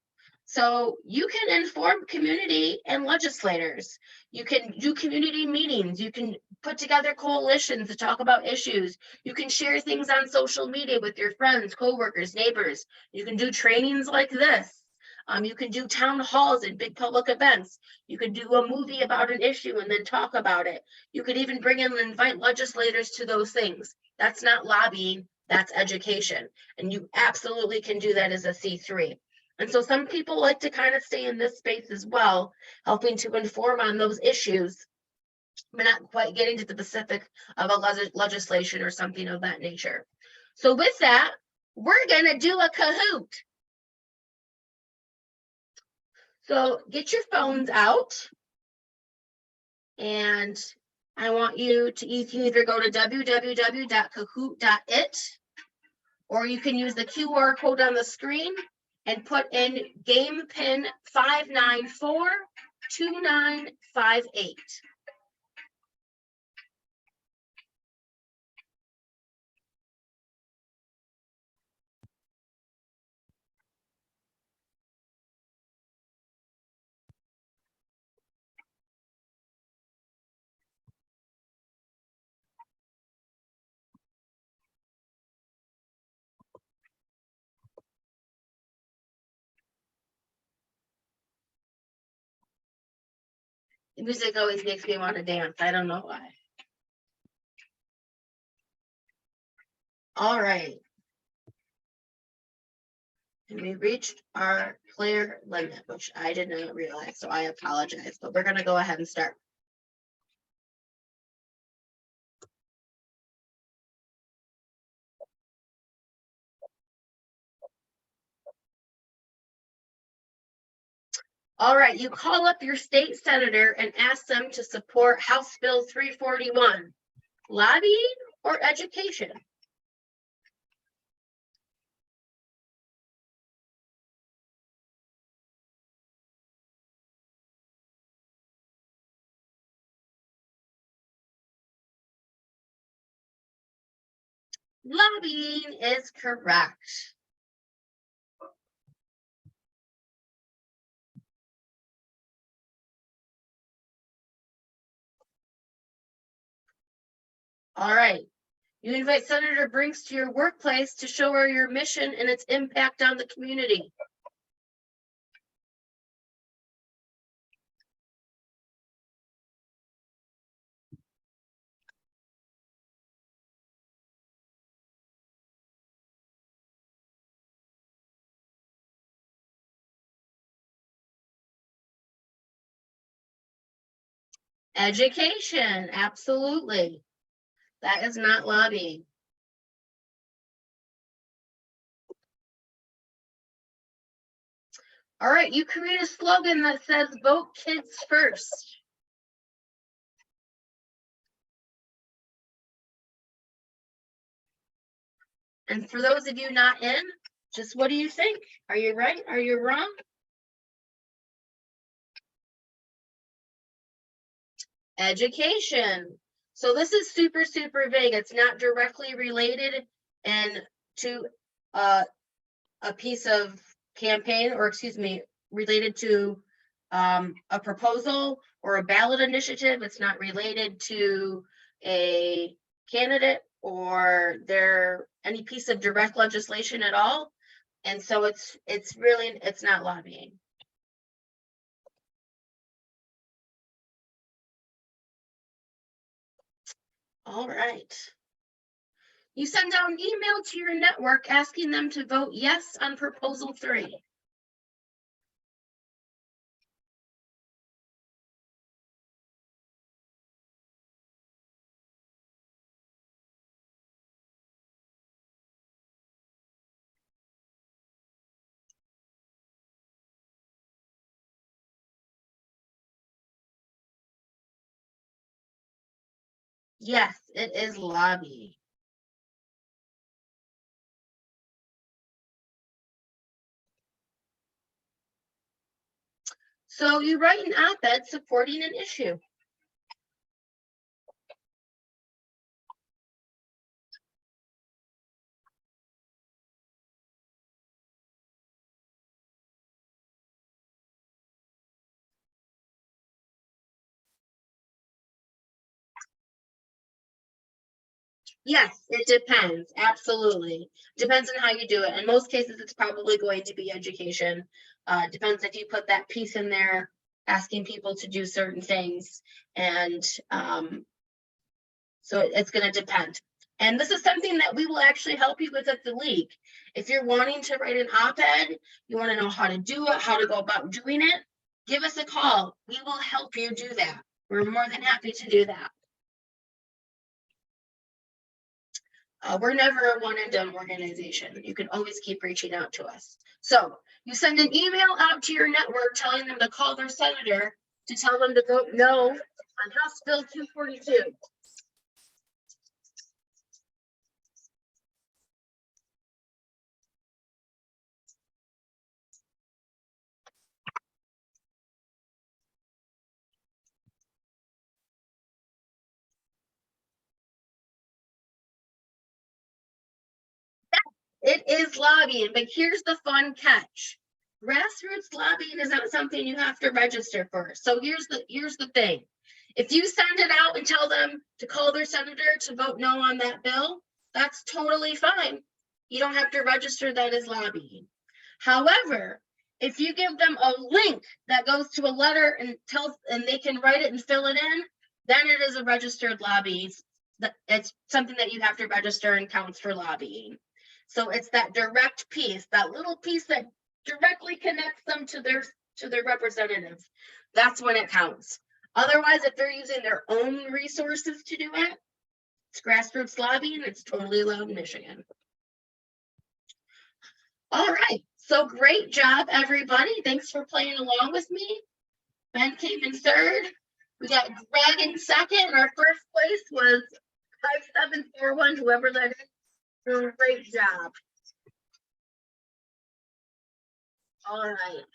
So you can inform community and legislators. You can do community meetings. You can put together coalitions to talk about issues. You can share things on social media with your friends, coworkers, neighbors. You can do trainings like this. You can do town halls and big public events. You can do a movie about an issue and then talk about it. You could even bring in and invite legislators to those things. That's not lobbying, that's education. And you absolutely can do that as a C3. And so some people like to kind of stay in this space as well, helping to inform on those issues, but not quite getting to the specific of a legislation or something of that nature. So with that, we're going to do a Kahoot. So get your phones out, and I want you to either go to www.kahoot.it, or you can use the QR code on the screen and put in game pin 5942958. The music always makes me want to dance. I don't know why. All right. And we reached our player limit, which I did not realize, so I apologize, but we're going to go ahead and start. All right, you call up your state senator and ask them to support House Bill 341. Lobbying or education? Lobbying is correct. All right. You invite Senator Brinks to your workplace to show her your mission and its impact on the community. Education, absolutely. That is not lobbying. All right, you create a slogan that says vote kids first. And for those of you not in, just what do you think? Are you right? Are you wrong? Education. So this is super, super vague. It's not directly related and to a piece of campaign, or excuse me, related to a proposal or a ballot initiative. It's not related to a candidate or any piece of direct legislation at all. And so it's not lobbying. All right. You send out an email to your network asking them to vote yes on proposal 3. Yes, it is lobby. So you write an op-ed supporting an issue. Yes, it depends. Absolutely. Depends on how you do it. In most cases, it's probably going to be education. Depends if you put that piece in there, asking people to do certain things. And so it's going to depend. And this is something that we will actually help you with at the league. If you're wanting to write an op-ed, you want to know how to do it, how to go about doing it, give us a call. We will help you do that. We're more than happy to do that. We're never a one and done organization. You can always keep reaching out to us. So you send an email out to your network telling them to call their senator to tell them to vote no on House Bill 242. It is lobbying, but here's the fun catch. Grassroots lobbying is not something you have to register for. So here's the thing. If you send it out and tell them to call their senator to vote no on that bill, that's totally fine. You don't have to register that as lobbying. However, if you give them a link that goes to a letter and they can write it and fill it in, then it is a registered lobby. It's something that you have to register and counts for lobbying. So it's that direct piece, that little piece that directly connects them to their representatives. That's when it counts. Otherwise, if they're using their own resources to do it, it's grassroots lobbying. It's totally allowed in Michigan. All right. So great job, everybody. Thanks for playing along with me. Ben came in third. We got Greg in second. And our first place was 5741, whoever that is. Great job. All right.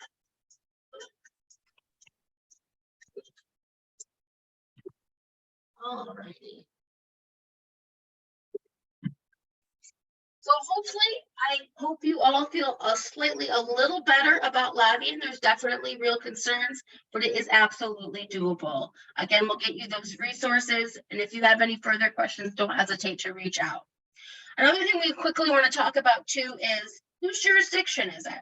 All righty. So hopefully, I hope you all feel a little better about lobbying. There's definitely real concerns, but it is absolutely doable. Again, we'll get you those resources. And if you have any further questions, don't hesitate to reach out. Another thing we quickly want to talk about too is whose jurisdiction is it?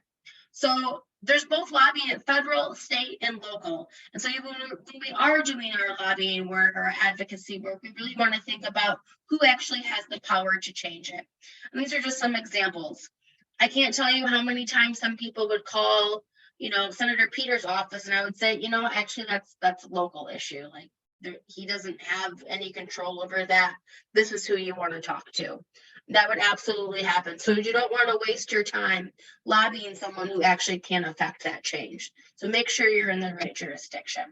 So there's both lobbying at federal, state, and local. And so when we are doing our lobbying work or advocacy work, we really want to think about who actually has the power to change it. And these are just some examples. I can't tell you how many times some people would call, Senator Peters' office, and I would say, actually that's a local issue. Like he doesn't have any control over that. This is who you want to talk to. That would absolutely happen. So you don't want to waste your time lobbying someone who actually can affect that change. So make sure you're in the right jurisdiction.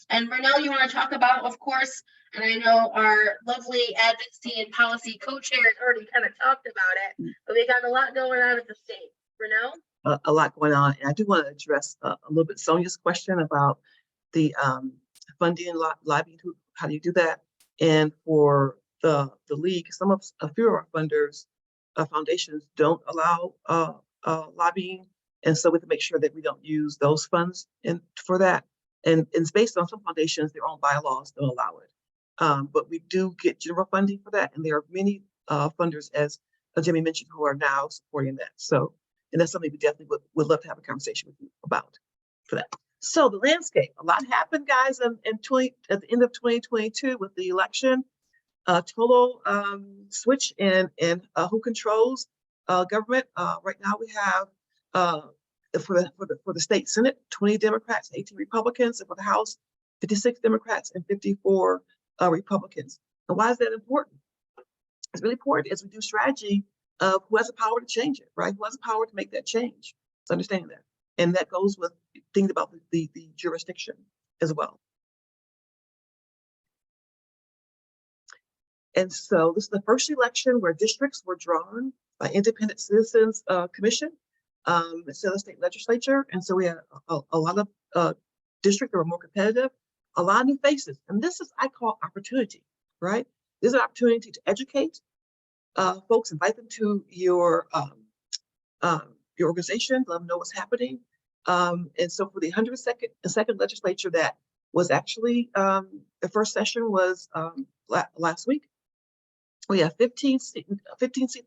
And Renelle, you want to talk about, of course, and I know our lovely advocacy and policy co-chair has already kind of talked about it, but we got a lot going on at the state. Renelle? A lot going on. And I do want to address a little bit Sonia's question about the funding and lobbying. How do you do that? And for the league, a few of our funders, foundations don't allow lobbying. And so we have to make sure that we don't use those funds for that. And it's based on some foundations, their own bylaws don't allow it. But we do get general funding for that. And there are many funders, as Jimmy mentioned, who are now supporting that. So, and that's something we definitely would love to have a conversation with you about for that. So the landscape, a lot happened, guys, at the end of 2022 with the election. total switch in who controls government. Right now we have for the state Senate, 20 Democrats, 18 Republicans, and for the House, 56 Democrats and 54 Republicans. And why is that important? It's really important as we do strategy of who has the power to change it, right? Who has the power to make that change? So understand that. And that goes with things about the jurisdiction as well. And so this is the first election where districts were drawn by Independent Citizens Commission instead of the state legislature. And so we had a lot of districts that were more competitive, a lot of new faces. And this is, I call opportunity, right? This is an opportunity to educate folks, invite them to your organization, let them know what's happening. And so for the 102nd legislature, that was actually the first session was last week. We have 15 seats in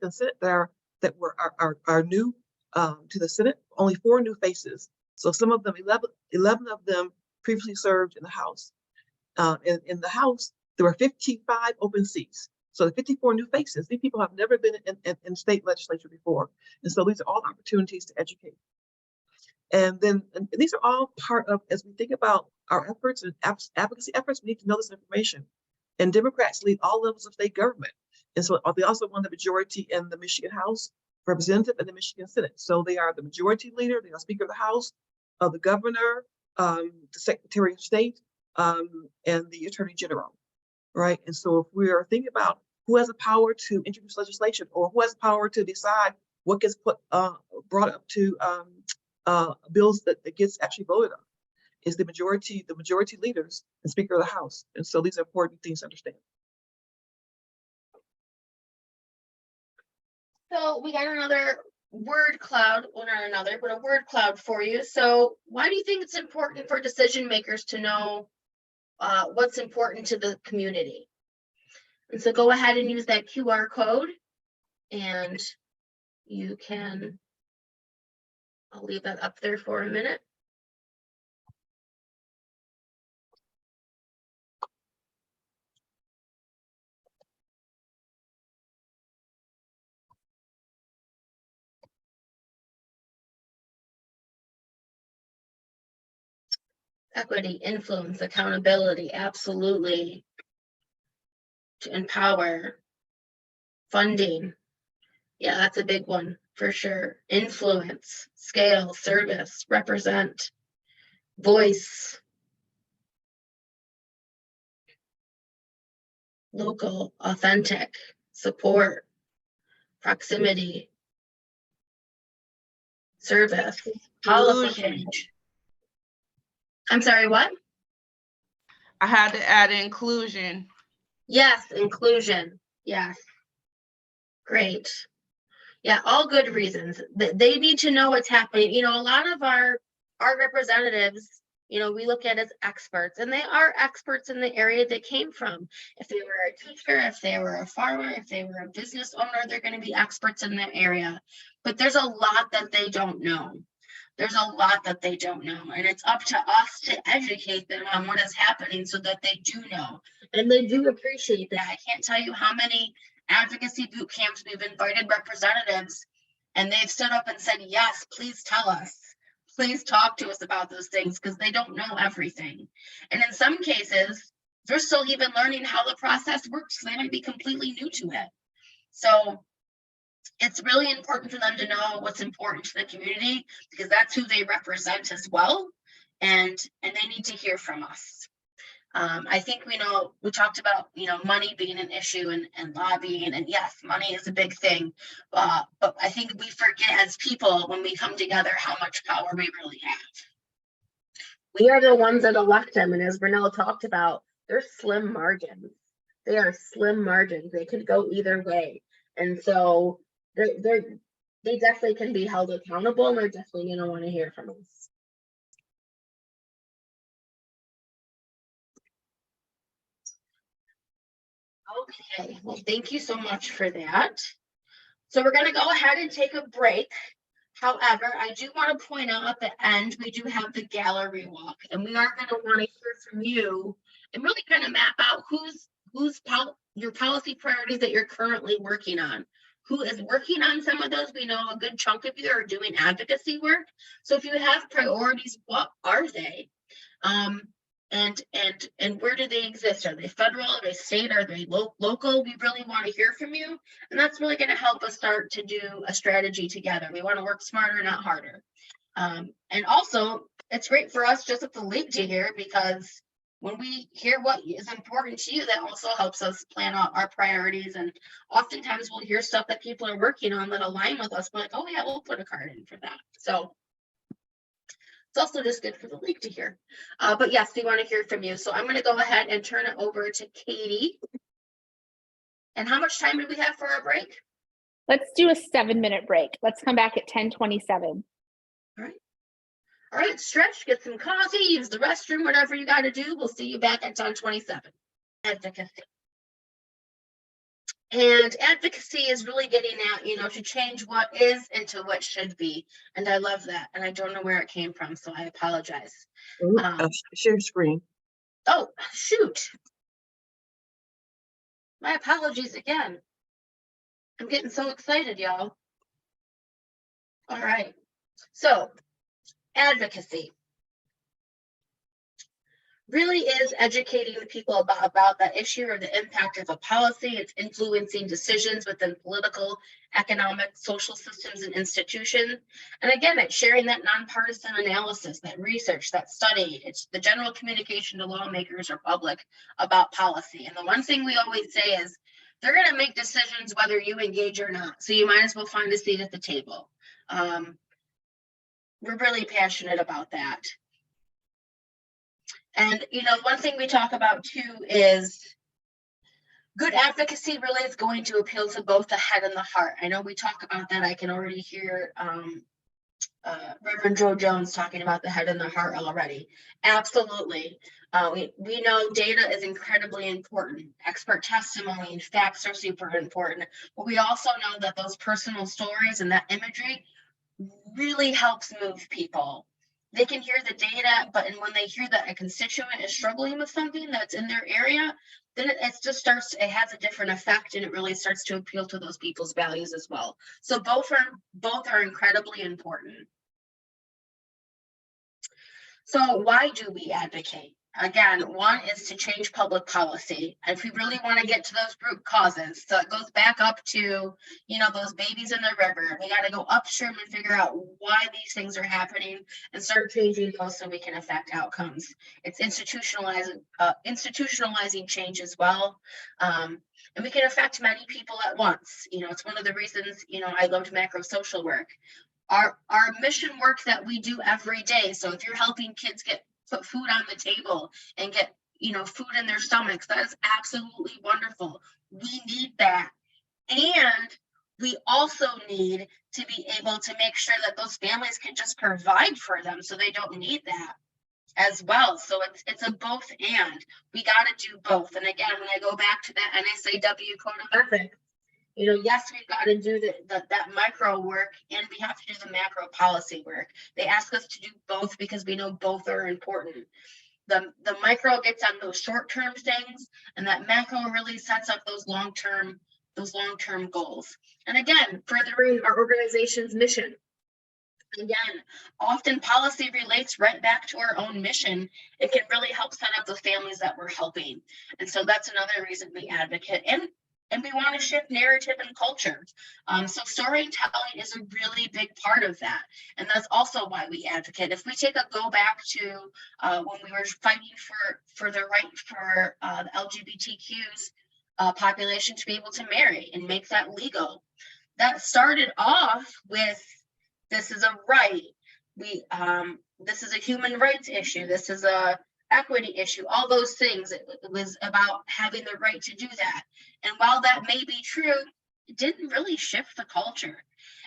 the Senate that are new to the Senate. Only 4 new faces. So some of them, 11 of them previously served in the House. In the House, there were 55 open seats. So the 54 new faces, these people have never been in state legislature before. And so these are all opportunities to educate. And then and these are all part of, as we think about our efforts and advocacy efforts, we need to know this information. And Democrats lead all levels of state government. And so they also won the majority in the Michigan House Representative and the Michigan Senate. So they are the majority leader, they are Speaker of the House, the governor, the Secretary of State, and the Attorney General, right? And so if we are thinking about who has the power to introduce legislation or who has the power to decide what gets brought up to bills that gets actually voted on, is the majority leaders and Speaker of the House. And so these are important things to understand. So we got another word cloud, well, not another, but a word cloud for you. So why do you think it's important for decision makers to know what's important to the community? And so go ahead and use that QR code and you can, I'll leave that up there for a minute. Equity, influence, accountability, absolutely. To empower, funding. Yeah, that's a big one for sure. Influence, scale, service, represent, voice, local, authentic, support, proximity, service, policy change. I'm sorry, what? I had to add inclusion. Yes, inclusion. Yes. Great. Yeah, all good reasons. They need to know what's happening. You know, a lot of our representatives, you know, we look at as experts, and they are experts in the area they came from. If they were a teacher, if they were a farmer, if they were a business owner, they're going to be experts in their area. But there's a lot that they don't know. There's a lot that they don't know, and it's up to us to educate them on what is happening so that they do know. And they do appreciate that. I can't tell you how many advocacy boot camps we've invited representatives, and they've stood up and said, yes, please tell us. Please talk to us about those things, because they don't know everything. And in some cases, they're still even learning how the process works. They might be completely new to it. So it's really important for them to know what's important to the community, because that's who they represent as well. And they need to hear from us. I think we talked about, you know, money being an issue and lobbying, and yes, money is a big thing. But I think we forget as people when we come together how much power we really have. We are the ones that elect them. And as Brunel talked about, they're slim margins. They are slim margins. They could go either way. And so they definitely can be held accountable, and they're definitely going to want to hear from us. Okay, well, thank you so much for that. So we're going to go ahead and take a break. However, I do want to point out at the end, we do have the gallery walk, and we are going to want to hear from you and really kind of map out who's your policy priorities that you're currently working on. Who is working on some of those? We know a good chunk of you are doing advocacy work. So if you have priorities, what are they? And where do they exist? Are they federal? Are they state? Are they local? We really want to hear from you. And that's really going to help us start to do a strategy together. We want to work smarter, not harder. And also, it's great for us just at the league to hear, because when we hear what is important to you, that also helps us plan out our priorities. And oftentimes we'll hear stuff that people are working on that align with us. We're like, oh yeah, we'll put a card in for that. So it's also just good for the league to hear. But yes, we want to hear from you. So I'm going to go ahead and turn it over to Katie. And how much time do we have for our break? Let's do a 7-minute break. Let's come back at 10:27. All right, stretch, get some coffee, use the restroom, whatever you got to do. We'll see you back at 10:27. Advocacy. And advocacy is really getting at, to change what is into what should be. And I love that. And I don't know where it came from, so I apologize. Share screen. Oh, shoot. My apologies again. I'm getting so excited, y'all. All right. So, advocacy really is educating the people about that issue or the impact of a policy. It's influencing decisions within political, economic, social systems and institutions. And again, it's sharing that nonpartisan analysis, that research, that study. It's the general communication to lawmakers or public about policy. And the one thing we always say is they're going to make decisions whether you engage or not. So you might as well find a seat at the table. We're really passionate about that. And, one thing we talk about too is good advocacy really is going to appeal to both the head and the heart. I know we talk about that. I can already hear Reverend Joe Jones talking about the head and the heart already. Absolutely. We know data is incredibly important. Expert testimony and facts are super important. But we also know that those personal stories and that imagery really helps move people. They can hear the data, but when they hear that a constituent is struggling with something that's in their area, then it has a different effect, and it really starts to appeal to those people's values as well. So both are incredibly important. So why do we advocate? Again, one is to change public policy. If we really want to get to those root causes, so it goes back up to, those babies in the river. We got to go upstream and figure out why these things are happening and start changing those so we can affect outcomes. It's institutionalizing change as well. And we can affect many people at once. It's one of the reasons, I loved macro social work. Our mission work that we do every day. So if you're helping kids put food on the table and get, food in their stomachs, that is absolutely wonderful. We need that. And we also need to be able to make sure that those families can just provide for them so they don't need that as well. So it's a both and. We got to do both. And again, when I go back to that NSAW code of ethics, yes, we've got to do that micro work, and we have to do the macro policy work. They ask us to do both because we know both are important. The micro gets on those short-term things, and that macro really sets up those long-term goals. And again, furthering our organization's mission. Again, often policy relates right back to our own mission. It can really help set up the families that we're helping. And so that's another reason we advocate. And we want to shift narrative and culture. So storytelling is a really big part of that. And that's also why we advocate. If we take a go back to when we were fighting for the right for the LGBTQs population to be able to marry and make that legal, that started off with, this is a right. This is a human rights issue. This is a equity issue, all those things. It was about having the right to do that. And while that may be true, it didn't really shift the culture.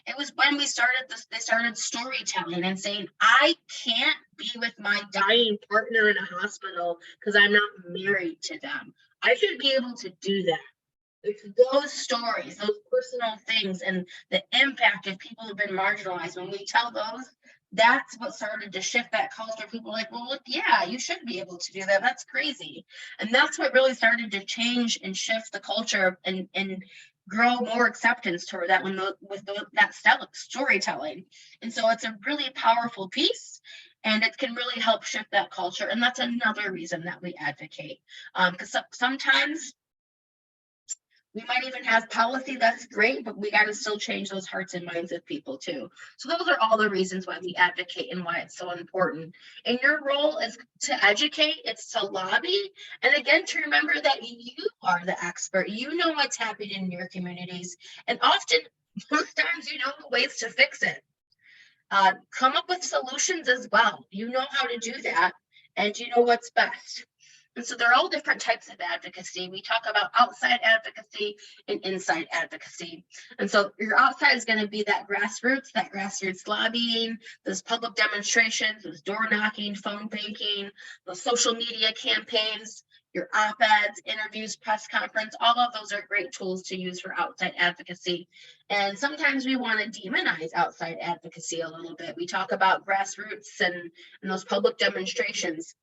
It was when we started they started storytelling and saying, I can't be with my dying partner in a hospital because I'm not married to them. I should be able to do that. It's those stories, those personal things, and the impact of people who've been marginalized. When we tell those, that's what started to shift that culture. People were like, well, look, yeah, you should be able to do that. That's crazy. And that's what really started to change and shift the culture and grow more acceptance toward that that storytelling. And so it's a really powerful piece, and it can really help shift that culture. And that's another reason that we advocate. Because sometimes we might even have policy that's great, but we got to still change those hearts and minds of people too. So those are all the reasons why we advocate and why it's so important. And your role is to educate, it's to lobby, and again, to remember that you are the expert. You know what's happening in your communities, and often, most times, you know the ways to fix it. Come up with solutions as well. You know how to do that, and you know what's best. And so there are all different types of advocacy. We talk about outside advocacy and inside advocacy. And so your outside is going to be that grassroots lobbying, those public demonstrations, those door knocking, phone banking, those social media campaigns, your op-eds, interviews, press conference, all of those are great tools to use for outside advocacy. And sometimes we want to demonize outside advocacy a little bit. We talk about grassroots and those public demonstrations.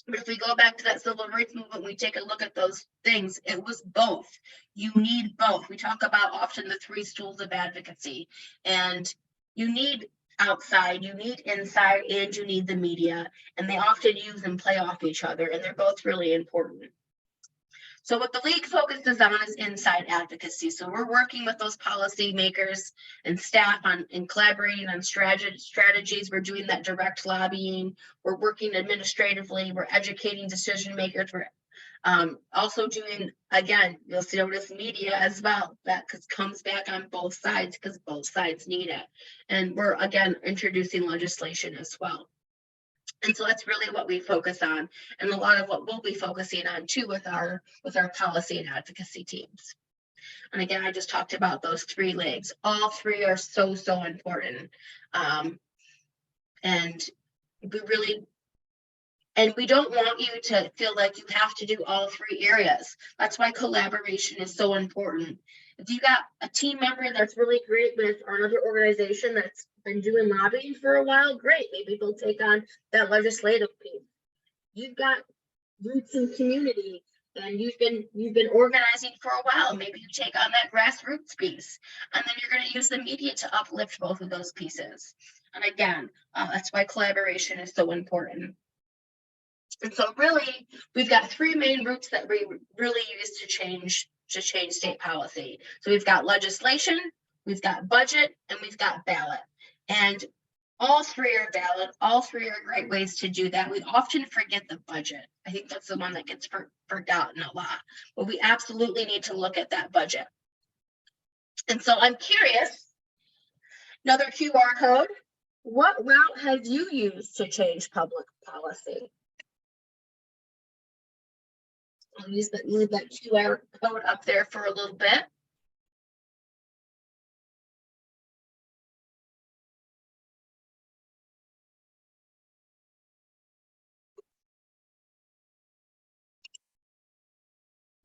But if we go back to that civil rights movement, we take a look at those things. It was both. You need both. We talk about often the three stools of advocacy, and you need outside, you need inside, and you need the media. And they often use and play off each other, and they're both really important. So what the league focuses on is inside advocacy. So we're working with those policy makers and staff and collaborating on strategies. We're doing that direct lobbying. We're working administratively. We're educating decision makers. We're also doing, again, you'll see notice media as well. That comes back on both sides because both sides need it. And we're, again, introducing legislation as well. And so that's really what we focus on, and a lot of what we'll be focusing on too with our policy and advocacy teams. And again, I just talked about those three legs. All three are so important. And we don't want you to feel like you have to do all three areas. That's why collaboration is so important. If you got a team member that's really great with another organization that's been doing lobbying for a while, great. Maybe they'll take on that legislative piece. You've got roots in community and you've been organizing for a while. Maybe you take on that grassroots piece, and then you're going to use the media to uplift both of those pieces. And again, that's why collaboration is so important. And so really, we've got three main routes that we really use to change state policy. So we've got legislation, we've got budget, and we've got ballot. And all three are valid. All three are great ways to do that. We often forget the budget. I think that's the one that gets forgotten a lot. But we absolutely need to look at that budget. And so I'm curious, another QR code, what route have you used to change public policy? I'll leave that QR code up there for a little bit.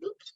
Oops.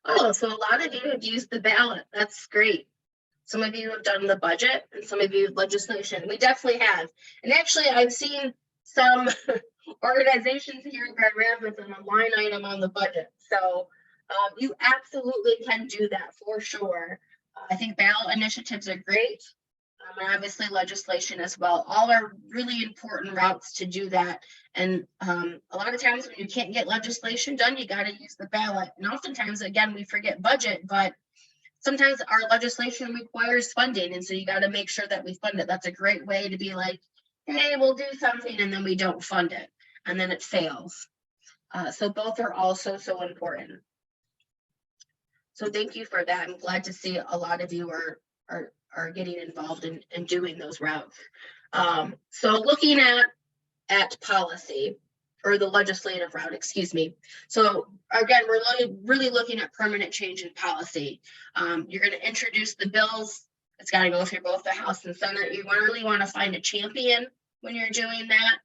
Oh, so a lot of you have used the ballot. That's great. Some of you have done the budget and some of you legislation. We definitely have. And actually, I've seen some organizations here in Grand Rapids on a line item on the budget. So you absolutely can do that for sure. I think ballot initiatives are great. And obviously legislation as well. All are really important routes to do that. And a lot of times when you can't get legislation done, you got to use the ballot. And oftentimes, again, we forget budget, but sometimes our legislation requires funding. And so you got to make sure that we fund it. That's a great way to be like, hey, we'll do something and then we don't fund it. And then it fails. So both are also so important. So thank you for that. I'm glad to see a lot of you are getting involved in doing those routes. So looking at policy, or the legislative route, excuse me. So again, we're really looking at permanent change in policy. You're going to introduce the bills. It's got to go through both the House and Senate. You really want to find a champion when you're doing that.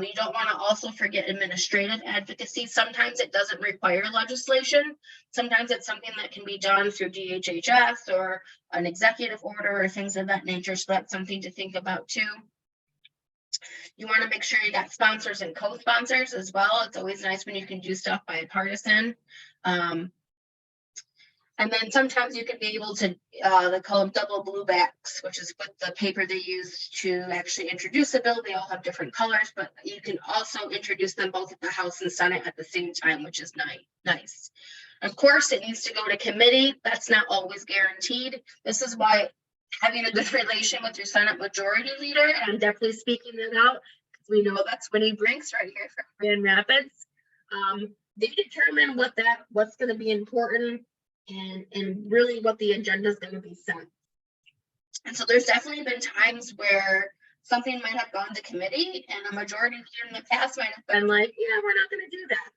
You don't want to also forget administrative advocacy. Sometimes it doesn't require legislation. Sometimes it's something that can be done through DHHS or an executive order or things of that nature. So that's something to think about too. You want to make sure you got sponsors and co-sponsors as well. It's always nice when you can do stuff bipartisan. And then sometimes you can be able to, they call them double blue backs, which is what the paper they use to actually introduce a bill. They all have different colors, but you can also introduce them both at the House and Senate at the same time, which is nice. Of course, it needs to go to committee. That's not always guaranteed. This is why having a good relation with your Senate Majority Leader, and I'm definitely speaking that out, because we know that's Winnie Brinks right here from Grand Rapids. They determine what's going to be important and really what the agenda is going to be set. And so there's definitely been times where something might have gone to committee and a majority leader in the past might have been like, yeah, we're not going to do that.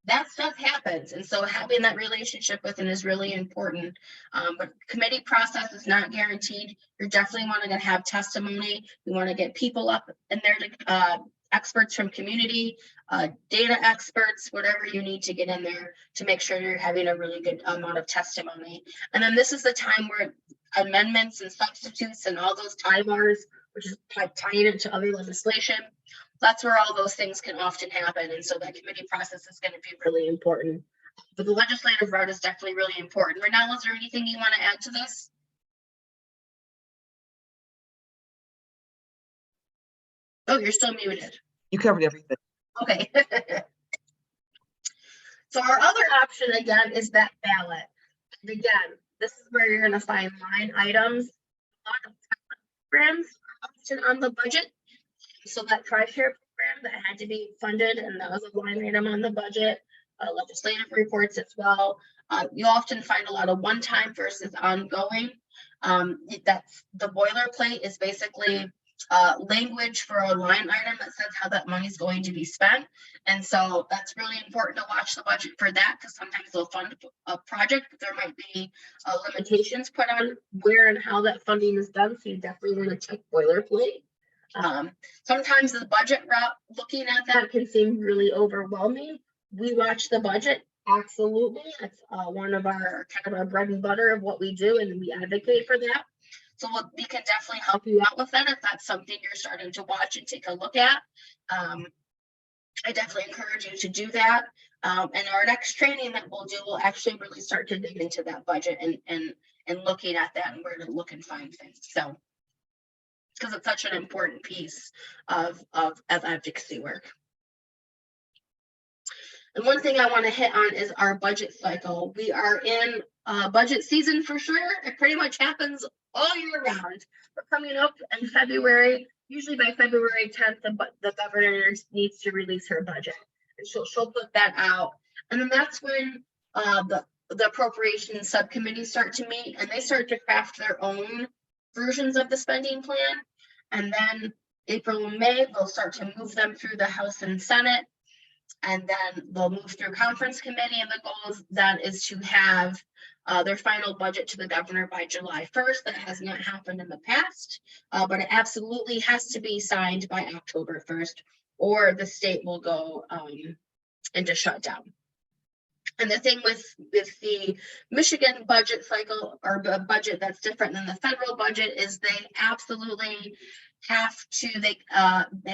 That stuff happens. And so having that relationship with them is really important. But committee process is not guaranteed. You're definitely wanting to have testimony. You want to get people up in there to experts from community, data experts, whatever you need to get in there to make sure you're having a really good amount of testimony. And then this is the time where amendments and substitutes and all those tie bars, which is tying into other legislation, that's where all those things can often happen. And so that committee process is going to be really important. But the legislative route is definitely really important. Renell, is there anything you want to add to this? Oh, you're still muted. You covered everything. Okay. So our other option again is that ballot. And again, this is where you're going to find line items. A lot of programs are often on the budget. So that TRISHARE program that had to be funded, and that was a line item on the budget, legislative reports as well. You often find a lot of one-time versus ongoing. That's the boilerplate is basically language for a line item that says how that money is going to be spent. And so that's really important to watch the budget for that, because sometimes they'll fund a project, but there might be limitations put on where and how that funding is done. So you definitely want to check boilerplate. Sometimes the budget route, looking at that can seem really overwhelming. We watch the budget, absolutely. That's one of our kind of our bread and butter of what we do, and we advocate for that. So we can definitely help you out with that if that's something you're starting to watch and take a look at. I definitely encourage you to do that. And our next training that we'll do will actually really start to dig into that budget and looking at that and where to look and find things. So, because it's such an important piece of advocacy work. And one thing I want to hit on is our budget cycle. We are in budget season for sure. It pretty much happens all year round. We're coming up in February. Usually by February 10th, the governor needs to release her budget. And she'll put that out. And then that's when the appropriations subcommittees start to meet, and they start to craft their own versions of the spending plan. And then April and May, they'll start to move them through the House and Senate. And then they'll move through conference committee, and the goal then is to have their final budget to the governor by July 1st. That has not happened in the past, but it absolutely has to be signed by October 1st, or the state will go into shutdown. And the thing with the Michigan budget cycle, or the budget that's different than the federal budget, is they absolutely have to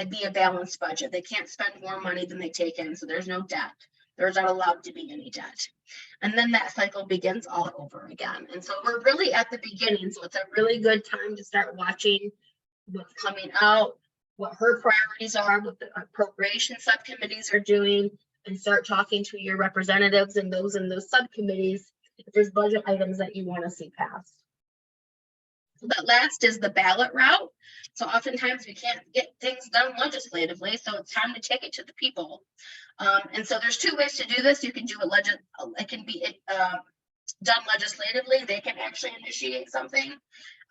be a balanced budget. They can't spend more money than they take in, so there's no debt. There's not allowed to be any debt. And then that cycle begins all over again. And so we're really at the beginning, so it's a really good time to start watching what's coming out, what her priorities are, what the appropriation subcommittees are doing, and start talking to your representatives and those in those subcommittees if there's budget items that you want to see passed. So that last is the ballot route. So oftentimes we can't get things done legislatively, so it's time to take it to the people. And so there's two ways to do this. You can do it done legislatively, they can actually initiate something.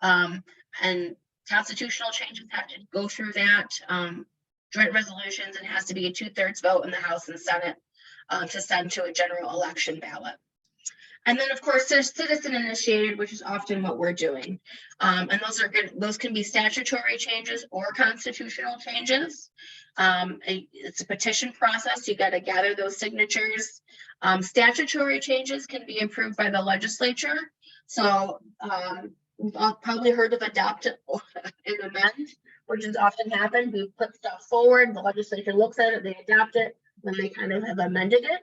And constitutional changes have to go through that. Joint resolutions, it has to be a 2/3 vote in the House and Senate to send to a general election ballot. And then, of course, there's citizen initiated, which is often what we're doing. And those are good. Those can be statutory changes or constitutional changes. It's a petition process. You got to gather those signatures. Statutory changes can be approved by the legislature. So we've all probably heard of adopt and amend, which has often happened. We put stuff forward, the legislature looks at it, they adopt it, then they kind of have amended it.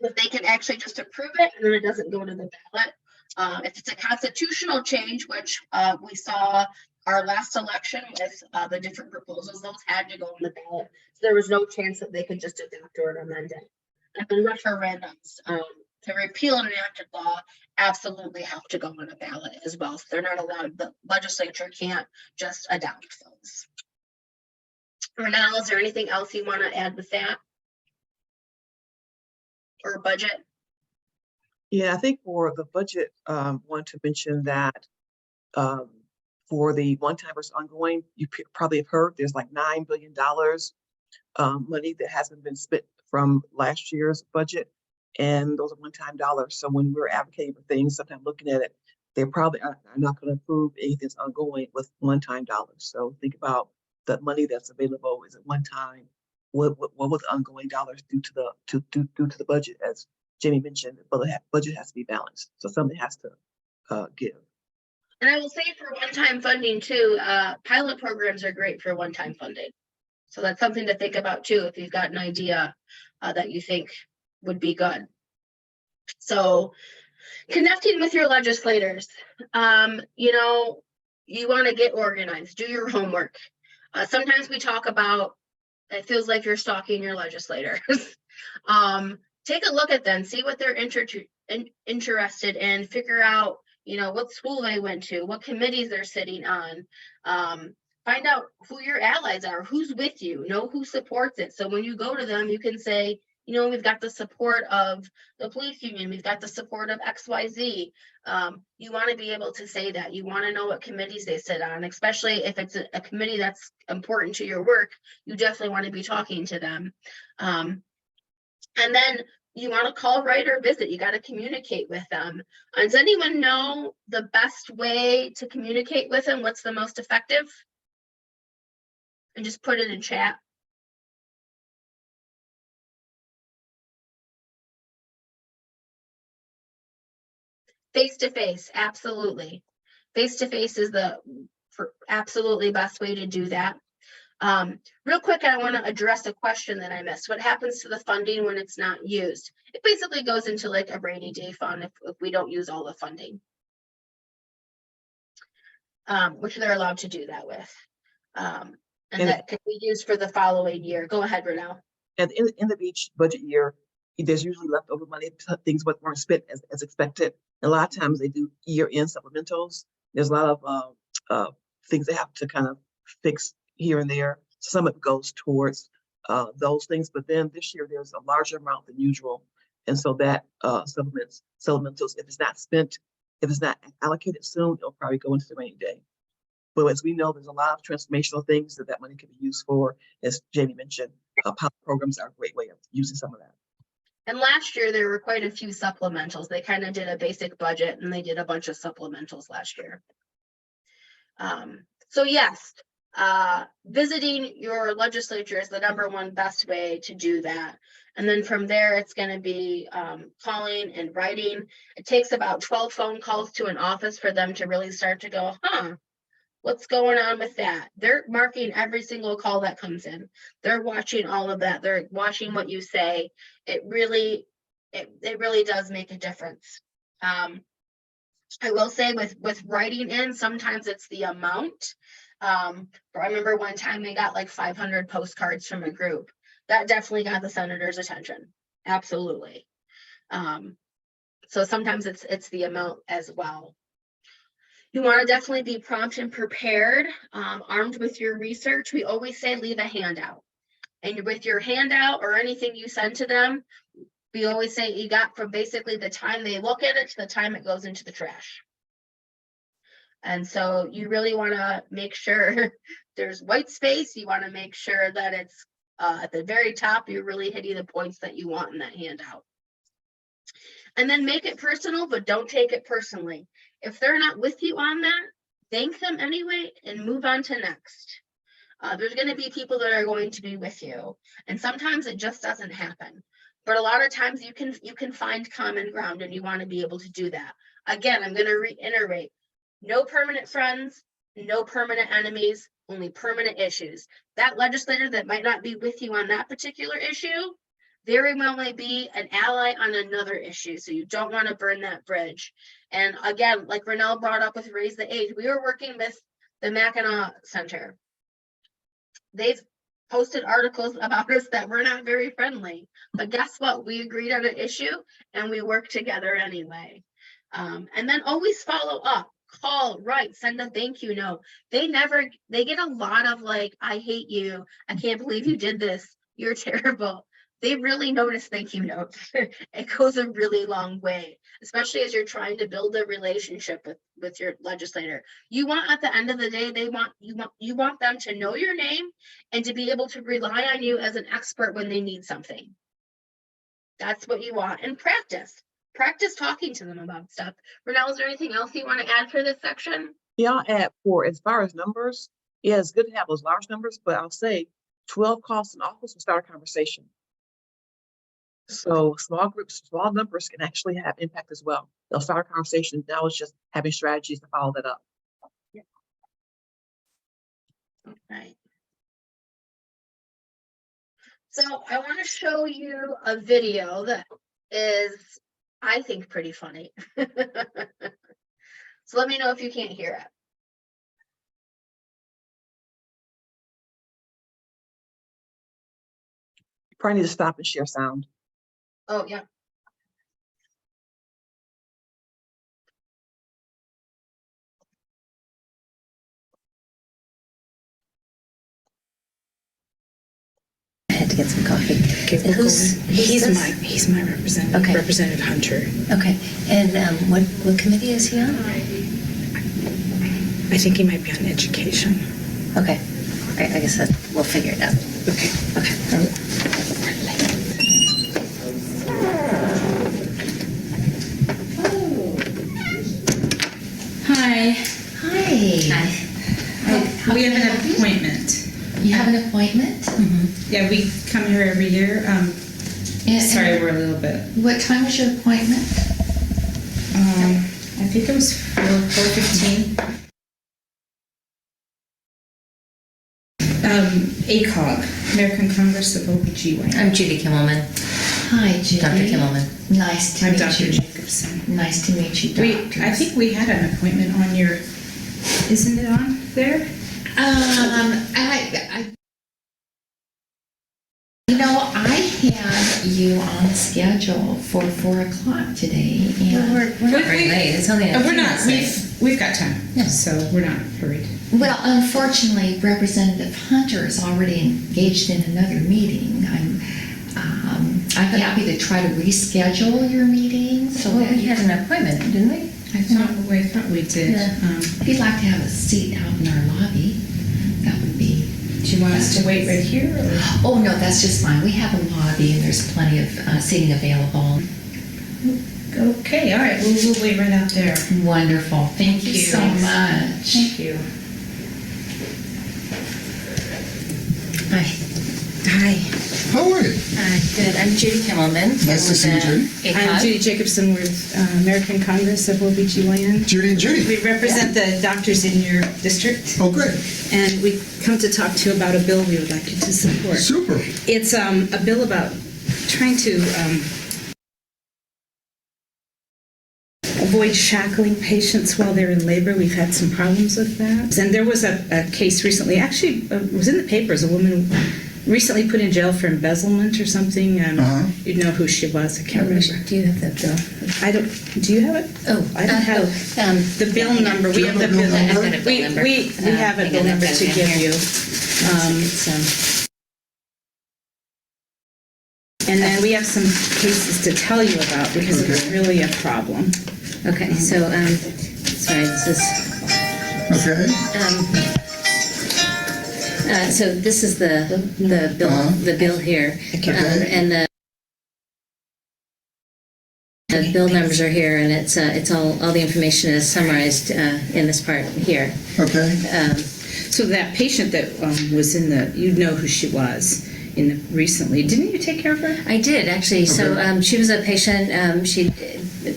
If they can actually just approve it and then it doesn't go to the ballot. If it's a constitutional change, which we saw our last election with the different proposals, those had to go on the ballot. So there was no chance that they could just adopt or amend it. And the referendums to repeal an enacted law absolutely have to go on a ballot as well. So they're not allowed, the legislature can't just adopt those. Renell, is there anything else you want to add with that? Or budget? Yeah, I think for the budget, want to mention that for the one-time versus ongoing, you probably have heard there's like $9 billion money that hasn't been spent from last year's budget, and those are one-time dollars. So when we're advocating for things, sometimes looking at it, they probably are not going to approve anything that's ongoing with one-time dollars. So think about the money that's available. Is it one time? What was ongoing dollars due to the budget? As Jamie mentioned, the budget has to be balanced, so something has to give. And I will say for one-time funding too, pilot programs are great for one-time funding. So that's something to think about too, if you've got an idea that you think would be good. So connecting with your legislators, you know, you want to get organized, do your homework. Sometimes we talk about, it feels like you're stalking your legislators. Take a look at them, see what they're interested in, figure out, you know, what school they went to, what committees they're sitting on. Find out who your allies are, who's with you, know who supports it. So when you go to them, you can say, you know, we've got the support of the police union, we've got the support of XYZ. You want to be able to say that. You want to know what committees they sit on, especially if it's a committee that's important to your work. You definitely want to be talking to them. And then you want to call, write, or visit. You got to communicate with them. Does anyone know the best way to communicate with them? What's the most effective? And just put it in chat. Face-to-face, absolutely. Face-to-face is the absolutely best way to do that. Real quick, I want to address a question that I missed. What happens to the funding when it's not used? It basically goes into like a rainy day fund if we don't use all the funding, which they're allowed to do that with. And that can be used for the following year. Go ahead, Renell. At the end of each budget year, there's usually leftover money, things that weren't spent as expected. And a lot of times they do year-end supplementals. There's a lot of things they have to kind of fix here and there. Some of it goes towards those things, but then this year there's a larger amount than usual. And so that supplementals, if it's not spent, if it's not allocated soon, it'll probably go into the rainy day. But as we know, there's a lot of transformational things that money can be used for. As Jamie mentioned, pilot programs are a great way of using some of that. And last year, there were quite a few supplementals. They kind of did a basic budget and they did a bunch of supplementals last year. So yes, visiting your legislature is the #1 best way to do that. And then from there, it's going to be calling and writing. It takes about 12 phone calls to an office for them to really start to go, what's going on with that? They're marking every single call that comes in. They're watching all of that. They're watching what you say. It really does make a difference. I will say with writing in, sometimes it's the amount. I remember one time they got like 500 postcards from a group. That definitely got the senator's attention. Absolutely. So sometimes it's the amount as well. You want to definitely be prompt and prepared, armed with your research. We always say leave a handout. And with your handout or anything you send to them, We always say you got from basically the time they look at it to the time it goes into the trash. And so you really want to make sure there's white space. You want to make sure that it's at the very top, you're really hitting the points that you want in that handout. And then make it personal, but don't take it personally. If they're not with you on that, thank them anyway and move on to next. There's going to be people that are going to be with you, and sometimes it just doesn't happen. But a lot of times you can find common ground, and you want to be able to do that. Again, I'm going to reiterate: no permanent friends, no permanent enemies, only permanent issues. That legislator that might not be with you on that particular issue very well may be an ally on another issue. So you don't want to burn that bridge. And again, like Renelle brought up with Raise the Age, we were working with the Mackinac Center. They've posted articles about us that were not very friendly. But guess what? We agreed on an issue and we worked together anyway. And then always follow up. Call, write, send a thank you note. They get a lot of like, I hate you. I can't believe you did this. You're terrible. They really notice thank you notes. It goes a really long way, especially as you're trying to build a relationship with your legislator. You want, at the end of the day, you want them to know your name and to be able to rely on you as an expert when they need something. That's what you want. And practice talking to them about stuff. Renelle, is there anything else you want to add for this section? Yeah, I'll add for as far as numbers, yeah, it's good to have those large numbers, but I'll say 12 calls in office will start a conversation. So small groups, small numbers can actually have impact as well. They'll start a conversation. Now it's just having strategies to follow that up. Yeah. Okay. So I want to show you a video that is, I think, pretty funny. So let me know if you can't hear it. You probably need to stop and share sound. Oh, yeah. I had to get some coffee. Okay, he's my representative. Okay. Representative Hunter. Okay. And what committee is he on? I think he might be on education. Okay. I guess that we'll figure it out. Okay. Okay. Hi. Hi. We have an appointment. You have an appointment? Mm-hmm. Yeah, we come here every year. Sorry, we're a little bit. What time was your appointment? I think it was 4:15. ACOG, American Congress of OBGYN. I'm Judy Kimmelman. Hi, Judy. Dr. Kimmelman. Nice to meet you. I'm Dr. Jacobson. Nice to meet you, doctors. I think we had an appointment on your, isn't it on there? I had you on schedule for 4 o'clock today. And we're not very late. It's only we're not. We've got time, so we're not hurried. Well, unfortunately, Representative Hunter is already engaged in another meeting. I'm happy to try to reschedule your meeting. So we had an appointment, didn't we? I thought we did. Yeah. If you'd like to have a seat out in our lobby, that would be. Do you want us to wait right here? Or? Oh no, that's just fine. We have a lobby and there's plenty of seating available. Okay, all right. We'll wait right out there. Wonderful. Thank you so much. Thank you. Hi. How are you? Good. I'm Judy Kimmelman. Nice to see you, Judy. I'm Judy Jacobson with American Congress of OBGYN. Judy and Judy. We represent the doctors in your district. Oh, great. And we come to talk to you about a bill we would like you to support. Super. It's a bill about trying to avoid shackling patients while they're in labor. We've had some problems with that. And there was a case recently, actually it was in the papers, a woman recently put in jail for embezzlement or something. You know who she was. I can't remember. Do you have that bill? I don't. Do you have it? Oh, I don't have the bill number. We have the bill number. We have a bill number to give you. And then we have some cases to tell you about because it was really a problem. Okay, so, sorry, this is. Okay. So this is the bill here, and the bill numbers are here, and it's all the information is summarized in this part here. Okay. So that patient that was you know who she was recently. Didn't you take care of her? I did, actually. Okay. So she was a patient, she'd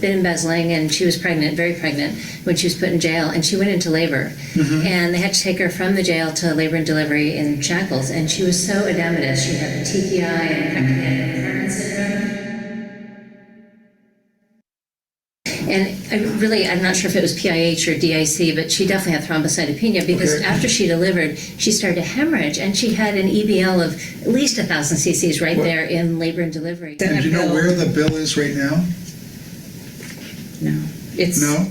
been embezzling, and she was pregnant, very pregnant, when she was put in jail, and she went into labor. And they had to take her from the jail to labor and delivery in shackles, and she was so edematous. She had a TPI and pregnant Carmen syndrome. And I'm not sure if it was PIH or DIC, but she definitely had thrombocytopenia because after she delivered, she started to hemorrhage, and she had an EBL of at least 1,000 cc's there in labor and delivery. And do you know where the bill is right now? No. It's no.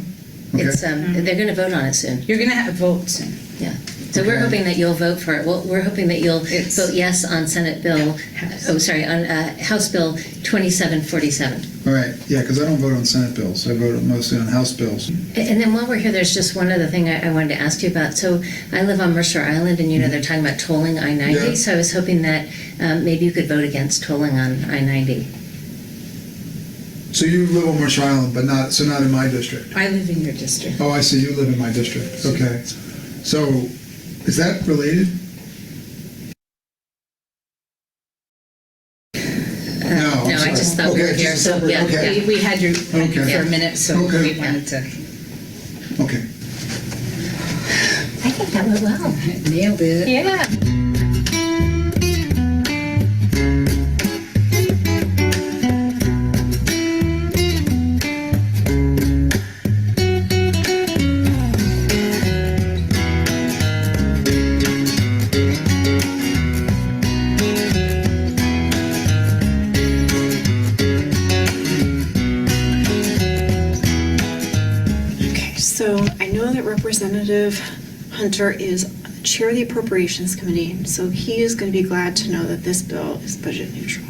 Okay. It's they're going to vote on it soon. You're going to have a vote soon. Yeah. So we're hoping that you'll vote for it. Well, we're hoping that you'll vote yes on on House Bill 2747. All right. Yeah, because I don't vote on Senate bills. I vote mostly on House bills. And then while we're here, there's just one other thing I wanted to ask you about. So I live on Mercer Island, and they're talking about tolling I-90. Yeah. So I was hoping that maybe you could vote against tolling on I-90. So you live on Mercer Island, but not in my district. I live in your district. Oh, I see. You live in my district. Okay. So is that related? No, I just thought we were here. So yeah, we had you for a minute, so we wanted to. Okay. I think that went well. Nailed it. Yeah. So I know that Representative Hunter is chair of the Appropriations Committee, so he is going to be glad to know that this bill is budget neutral.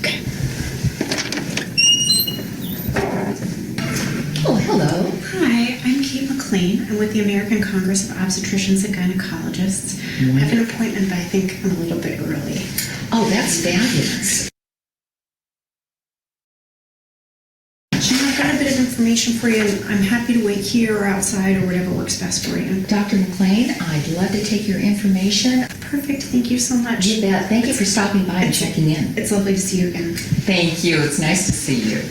Okay. Oh, hello. Hi, I'm Kate McLean. I'm with the American Congress of Obstetricians and Gynecologists. I have an appointment, but I think I'm a little bit early. Oh, that's fabulous. I've got a bit of information for you, and I'm happy to wait here or outside or whatever works best for you. Dr. McLean, I'd love to take your information. Perfect. Thank you so much. You bet. Thank you for stopping by and checking in. It's lovely to see you again. Thank you. It's nice to see you.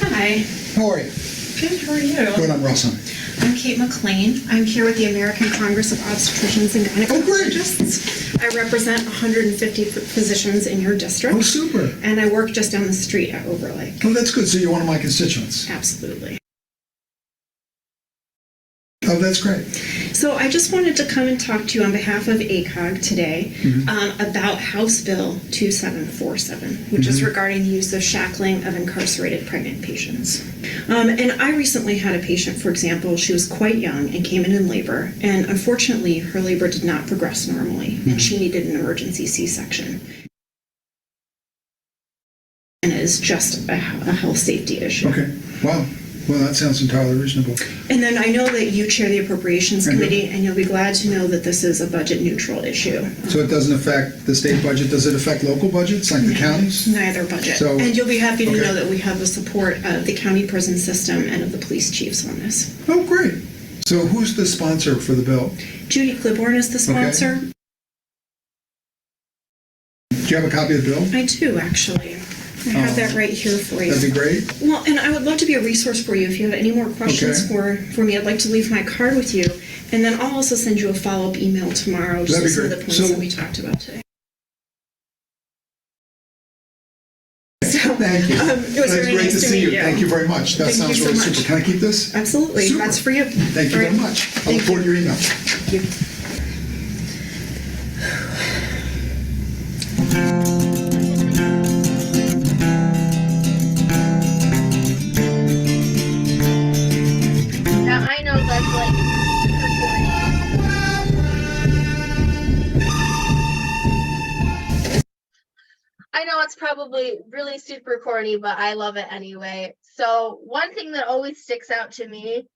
Hi. How are you? Good. How are you? Good. I'm Russell. I'm Kate McLean. I'm here with the American Congress of Obstetricians and Gynecologists. I represent 150 physicians in your district. Oh, super. And I work just down the street at Overlake. Oh, that's good. So you're one of my constituents. Absolutely. Oh, that's great. So I just wanted to come and talk to you on behalf of ACOG today about House Bill 2747, which is regarding the use of shackling of incarcerated pregnant patients. And I recently had a patient, for example, she was quite young and came in labor, and unfortunately her labor did not progress normally, and she needed an emergency C-section. And it is just a health safety issue. Okay. Wow. Well, that sounds entirely reasonable. And then I know that you chair the Appropriations Committee, and you'll be glad to know that this is a budget neutral issue. So it doesn't affect the state budget. Does it affect local budgets like the counties? Neither budget. So, and you'll be happy to know that we have the support of the county prison system and of the police chiefs on this. Oh, great. So who's the sponsor for the bill? Judy Clibborn is the sponsor. Do you have a copy of the bill? I do, actually. I have that right here for you. That'd be great. Well, and I would love to be a resource for you if you have any more questions for me. I'd like to leave my card with you, and then I'll also send you a follow-up email tomorrow just with some of the points that we talked about today. So, thank you. It was very great nice to see you. Thank you very much. That Thank sounds you so really much. super. Can I keep this? Absolutely. Super. That's for you. Thank you very much. I look forward to your email. Thank you. Now I know that's like probably really super corny, but I love it anyway. So one thing that always sticks out to me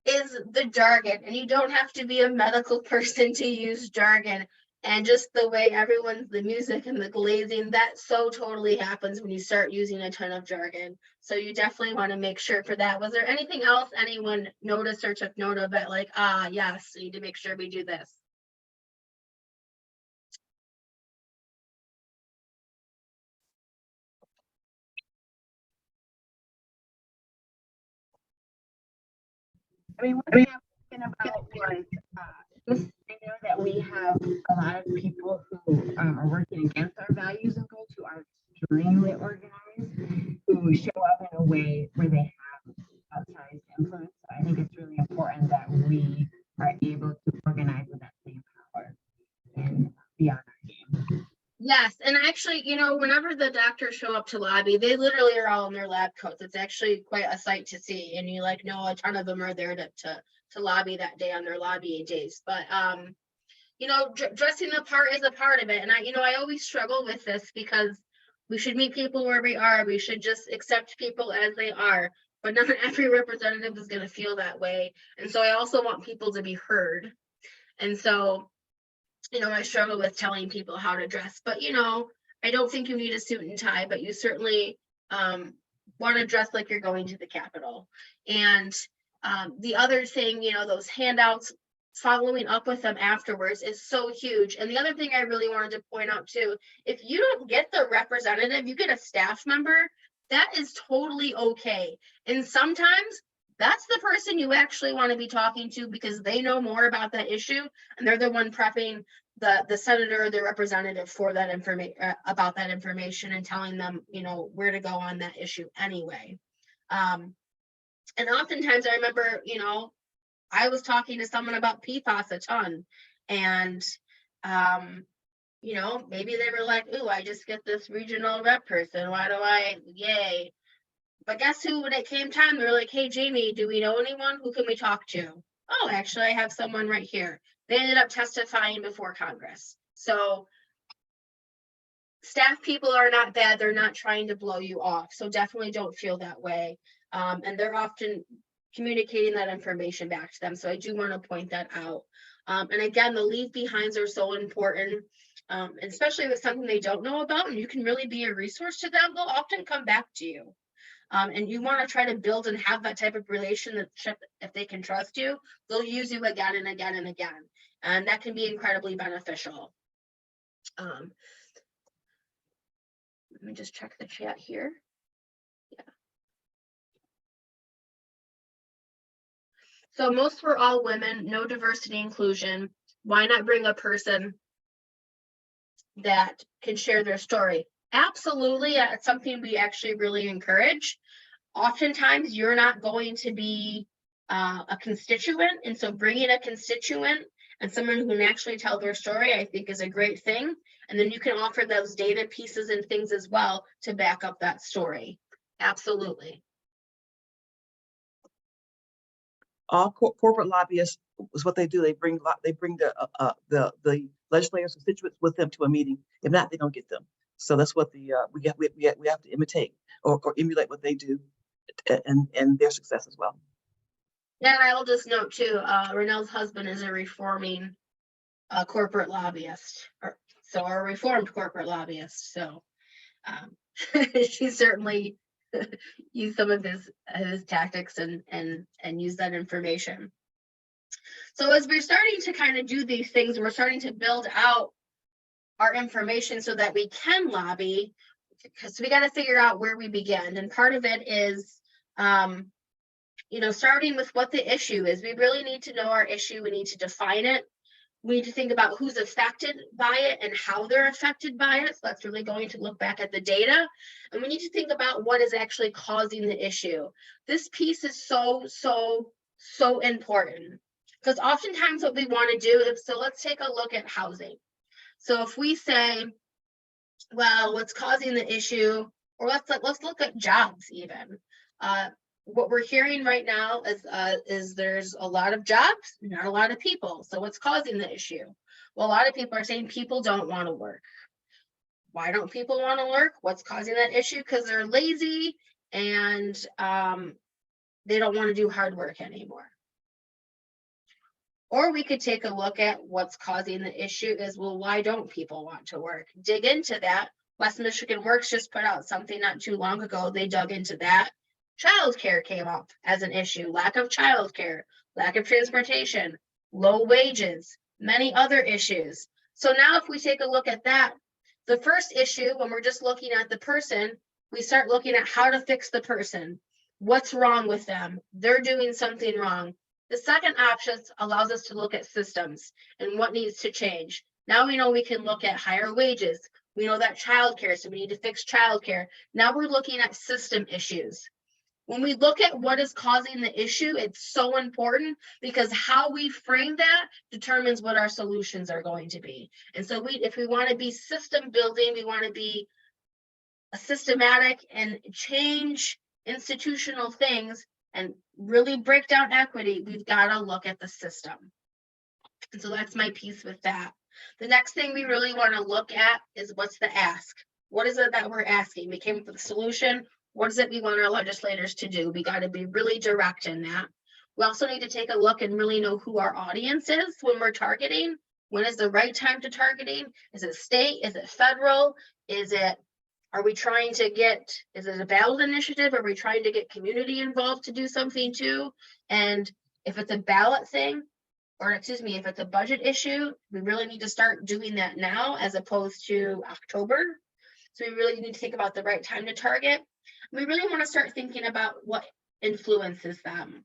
is the jargon, and you don't have to be a medical person to use jargon. And just the way everyone's, the music and the glazing, that so totally happens when you start using a ton of jargon. So you definitely want to make sure for that. Was there anything else anyone noticed or took note of it? Like, yes, we need to make sure we do this. I mean, one thing I was thinking about was just I know that we have a lot of people who are working against our values and goals, who are extremely organized, who show up in a way where they have outsized influence. So I think it's really important that we are able to organize with that same power and be on our game. Yes, and actually, you know, whenever the doctors show up to lobby, they literally are all in their lab coats. It's actually quite a sight to see, and you like know a ton of them are there to lobby that day on their lobbying days. But you know, dressing the part is a part of it, and I always struggle with this because we should meet people where we are. We should just accept people as they are, but not every representative is going to feel that way, and so I also want people to be heard, and so. I struggle with telling people how to dress, but I don't think you need a suit and tie, but you certainly want to dress like you're going to the Capitol. And the other thing, those handouts, following up with them afterwards is so huge. And the other thing I really wanted to point out too, if you don't get the representative, you get a staff member, that is totally okay. And sometimes that's the person you actually want to be talking to because they know more about that issue and they're the one prepping the senator or the representative for that information about that information and telling them where to go on that issue anyway. And oftentimes I remember I was talking to someone about PFAS a ton, and maybe they were like, ooh, I just get this regional rep person, why do I, yay. But guess who, when it came time, they were like, hey, Jamie, do we know anyone? Who can we talk to? Oh, actually, I have someone right here. They ended up testifying before Congress. So staff people are not bad. They're not trying to blow you off. So definitely don't feel that way. And they're often communicating that information back to them. So I do want to point that out. And again, the leave behinds are so important, especially with something they don't know about, and you can really be a resource to them. They'll often come back to you. And you want to try to build and have that type of relationship. If they can trust you, they'll use you again and again and again. And that can be incredibly beneficial. Let me just check the chat here. Yeah. So most were all women, no diversity inclusion. Why not bring a person that can share their story? Absolutely, it's something we actually really encourage. Oftentimes, you're not going to be a constituent, and so bringing a constituent and someone who can actually tell their story, I think, is a great thing. And then you can offer those data pieces and things as well to back up that story. Absolutely. All corporate lobbyists is what they do. They bring the legislators, constituents with them to a meeting. If not, they don't get them. So that's what we have to imitate or emulate what they do, and their success as well. Yeah, and I will just note too, Renelle's husband is a reforming corporate lobbyist, or a reformed corporate lobbyist. So she certainly used some of his tactics and use that information. So as we're starting to kind of do these things, we're starting to build out our information so that we can lobby, because we got to figure out where we begin. And part of it is, starting with what the issue is. We really need to know our issue. We need to define it. We need to think about who's affected by it and how they're affected by it. So that's really going to look back at the data. And we need to think about what is actually causing the issue. This piece is so important, because oftentimes what we want to do is, so let's take a look at housing. So if we say, well, what's causing the issue, or let's look at jobs even. What we're hearing right now is there's a lot of jobs, not a lot of people. So what's causing the issue? Well, a lot of people are saying people don't want to work. Why don't people want to work? What's causing that issue? Because they're lazy and they don't want to do hard work anymore. Or we could take a look at what's causing the issue is, well, why don't people want to work? Dig into that. West Michigan Works just put out something not too long ago. They dug into that. Childcare came up as an issue. Lack of childcare, lack of transportation, low wages, many other issues. So now if we take a look at that, the first issue, when we're just looking at the person, we start looking at how to fix the person. What's wrong with them? They're doing something wrong. The second option allows us to look at systems and what needs to change. Now we know we can look at higher wages. We know that childcare, so we need to fix childcare. Now we're looking at system issues. When we look at what is causing the issue, it's so important because how we frame that determines what our solutions are going to be. And so if we want to be system building, we want to be systematic and change institutional things and really break down equity, we've got to look at the system. And so that's my piece with that. The next thing we really want to look at is what's the ask? What is it that we're asking? We came up with a solution. What is it we want our legislators to do? We got to be really direct in that. We also need to take a look and really know who our audience is when we're targeting. When is the right time to targeting? Is it state? Is it federal? Are we trying to get, is it a ballot initiative? Are we trying to get community involved to do something too? And if it's a ballot thing, or excuse me, if it's a budget issue, we really need to start doing that now as opposed to October. So we really need to think about the right time to target. We really want to start thinking about what influences them.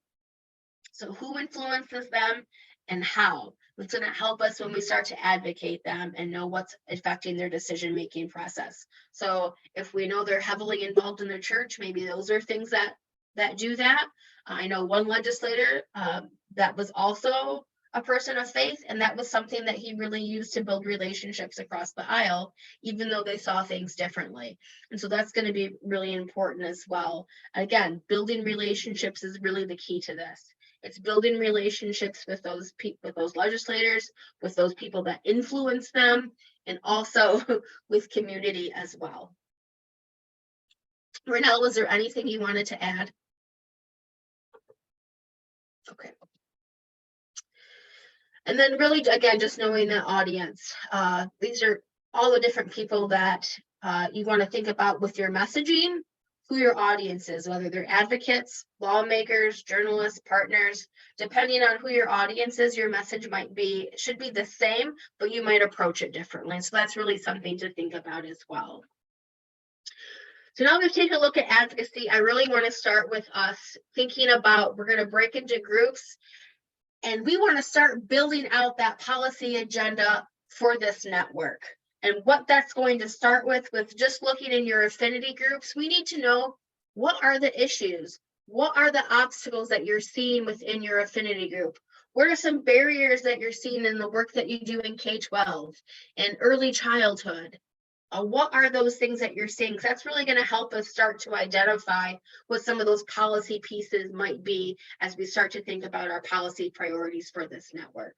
So who influences them and how? It's going to help us when we start to advocate them and know what's affecting their decision-making process. So if we know they're heavily involved in their church, maybe those are things that do that. I know one legislator that was also a person of faith, and that was something that he really used to build relationships across the aisle, even though they saw things differently. And so that's going to be really important as well. Again, building relationships is really the key to this. It's building relationships with those legislators, with those people that influence them, and also with community as well. Renelle, was there anything you wanted to add? Okay. And then really, again, just knowing that audience. These are all the different people that you want to think about with your messaging, who your audience is, whether they're advocates, lawmakers, journalists, partners. Depending on who your audience is, your message should be the same, but you might approach it differently. So that's really something to think about as well. So now we've taken a look at advocacy. I really want to start with us thinking about, we're going to break into groups, and we want to start building out that policy agenda for this network. And what that's going to start with just looking in your affinity groups, we need to know, what are the issues? What are the obstacles that you're seeing within your affinity group? What are some barriers that you're seeing in the work that you do in K-12 and early childhood? What are those things that you're seeing? Because that's really going to help us start to identify what some of those policy pieces might be as we start to think about our policy priorities for this network.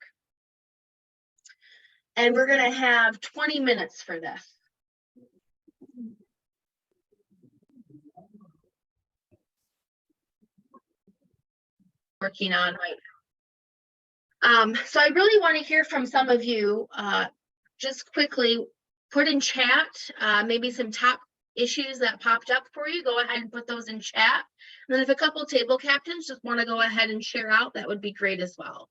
And we're going to have 20 minutes for this. Working on right now. So I really want to hear from some of you. Just quickly put in chat maybe some top issues that popped up for you. Go ahead and put those in chat. And then if a couple table captains just want to go ahead and share out, that would be great as well.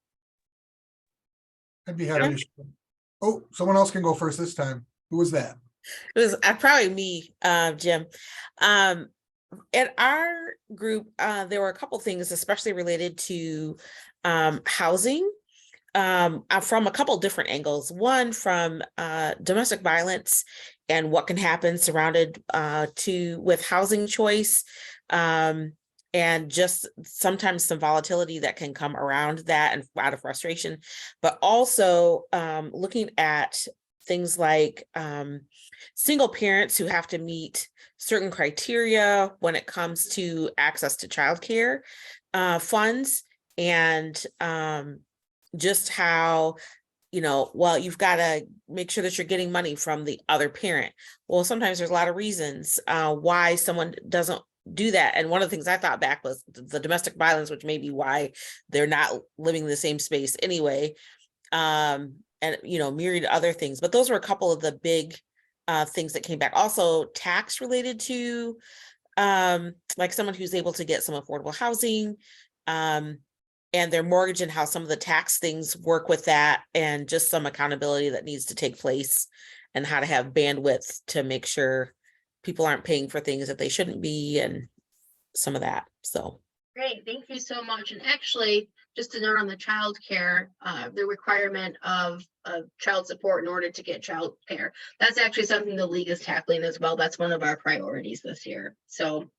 I'd be happy to share. Oh, someone else can go first this time. Who was that? It was probably me, Jim. At our group, there were a couple things, especially related to housing, from a couple different angles. One from domestic violence and what can happen surrounded with housing choice, and just sometimes some volatility that can come around that and out of frustration, but also looking at things like single parents who have to meet certain criteria when it comes to access to childcare funds, and just how well, you've got to make sure that you're getting money from the other parent. Well, sometimes there's a lot of reasons why someone doesn't do that. And one of the things I thought back was the domestic violence, which may be why they're not living in the same space anyway. And, myriad other things. But those were a couple of the big things that came back. Also, tax related to like someone who's able to get some affordable housing, and their mortgage, and how some of the tax things work with that, and just some accountability that needs to take place, and how to have bandwidth to make sure people aren't paying for things that they shouldn't be, and some of that. So Great, thank you so much. And actually, just to note on the child care, the requirement of child support in order to get child care, that's actually something the league is tackling as well. That's one of our priorities this year. So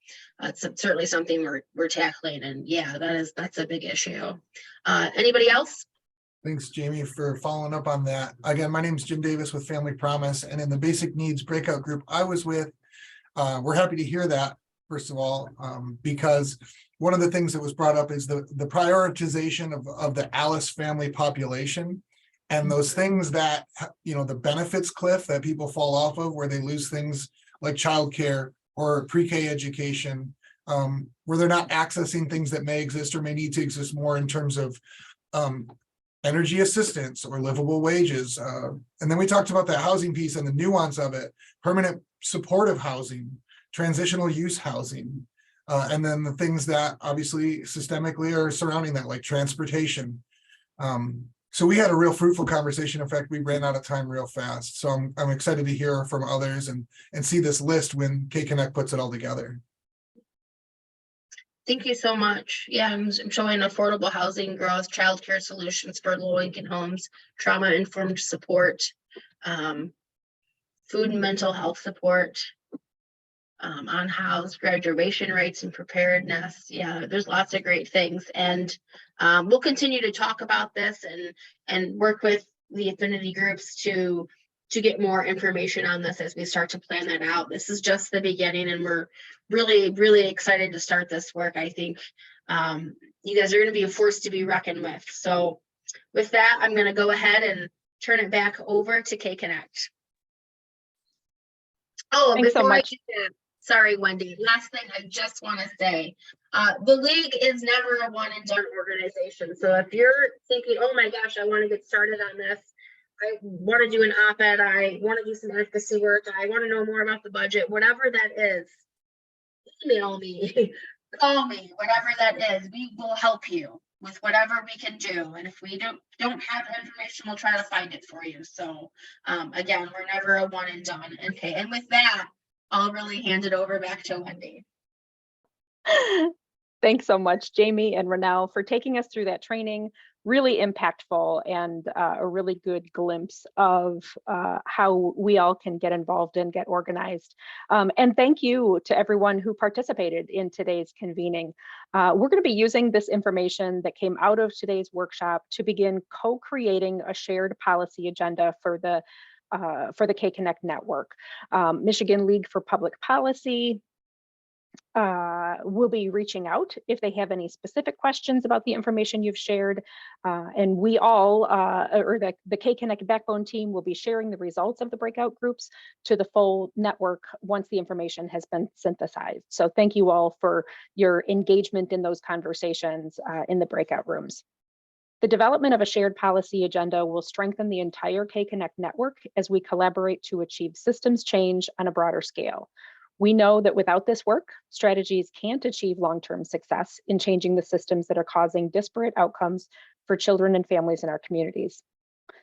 it's certainly something we're tackling. And yeah, that's a big issue. Anybody else? Thanks, Jamie, for following up on that. Again, my name is Jim Davis with Family Promise, and in the basic needs breakout group I was with, we're happy to hear that, first of all, because one of the things that was brought up is the prioritization of the Alice family population, and those things that, the benefits cliff that people fall off of, where they lose things like childcare or pre-K education, where they're not accessing things that may exist or may need to exist more in terms of energy assistance or livable wages. And then we talked about that housing piece and the nuance of it, permanent supportive housing, transitional use housing, and then the things that obviously systemically are surrounding that, like transportation. So we had a real fruitful conversation. In fact, we ran out of time real fast. So I'm excited to hear from others and see this list when KConnect puts it all together. Thank you so much. Yeah, I'm showing affordable housing growth, childcare solutions for low-income homes, trauma-informed support, food and mental health support, on-house graduation rates and preparedness. Yeah, there's lots of great things, and we'll continue to talk about this and work with the affinity groups to get more information on this as we start to plan that out. This is just the beginning, and we're really, really excited to start this work. I think you guys are going to be a force to be reckoned with. So with that, I'm going to go ahead and turn it back over to KConnect. Oh, and Thanks so before I much. do that, sorry, Wendy, last thing I just want to say, the league is never a one and done organization. So if you're thinking, oh my gosh, I want to get started on this, I want to do an op-ed, I want to do some advocacy work, I want to know more about the budget, whatever that is, email me, call me, whatever that is, we will help you with whatever we can do. And if we don't have information, we'll try to find it for you. So again, we're never a one and done. Okay, and with that, I'll really hand it over back to Wendy. Thanks so much, Jamie and Renelle, for taking us through that training. Really impactful and a really good glimpse of how we all can get involved and get organized. And thank you to everyone who participated in today's convening. We're going to be using this information that came out of today's workshop to begin co-creating a shared policy agenda for the KConnect network. Michigan League for Public Policy will be reaching out if they have any specific questions about the information you've shared. And we all, or the KConnect backbone team, will be sharing the results of the breakout groups to the full network once the information has been synthesized. So thank you all for your engagement in those conversations in the breakout rooms. The development of a shared policy agenda will strengthen the entire KConnect network as we collaborate to achieve systems change on a broader scale. We know that without this work, strategies can't achieve long-term success in changing the systems that are causing disparate outcomes for children and families in our communities.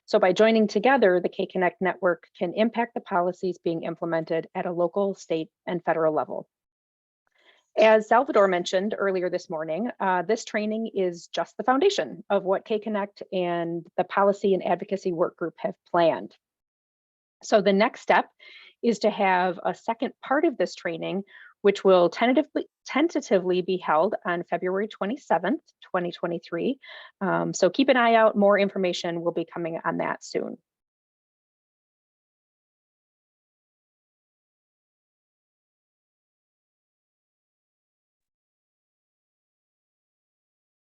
So by joining together, the KConnect network can impact the policies being implemented at a local, state, and federal level. As Salvador mentioned earlier this morning, this training is just the foundation of what KConnect and the policy and advocacy work group have planned. So the next step is to have a second part of this training, which will tentatively be held on February 27th, 2023. So keep an eye out, more information will be coming on that soon.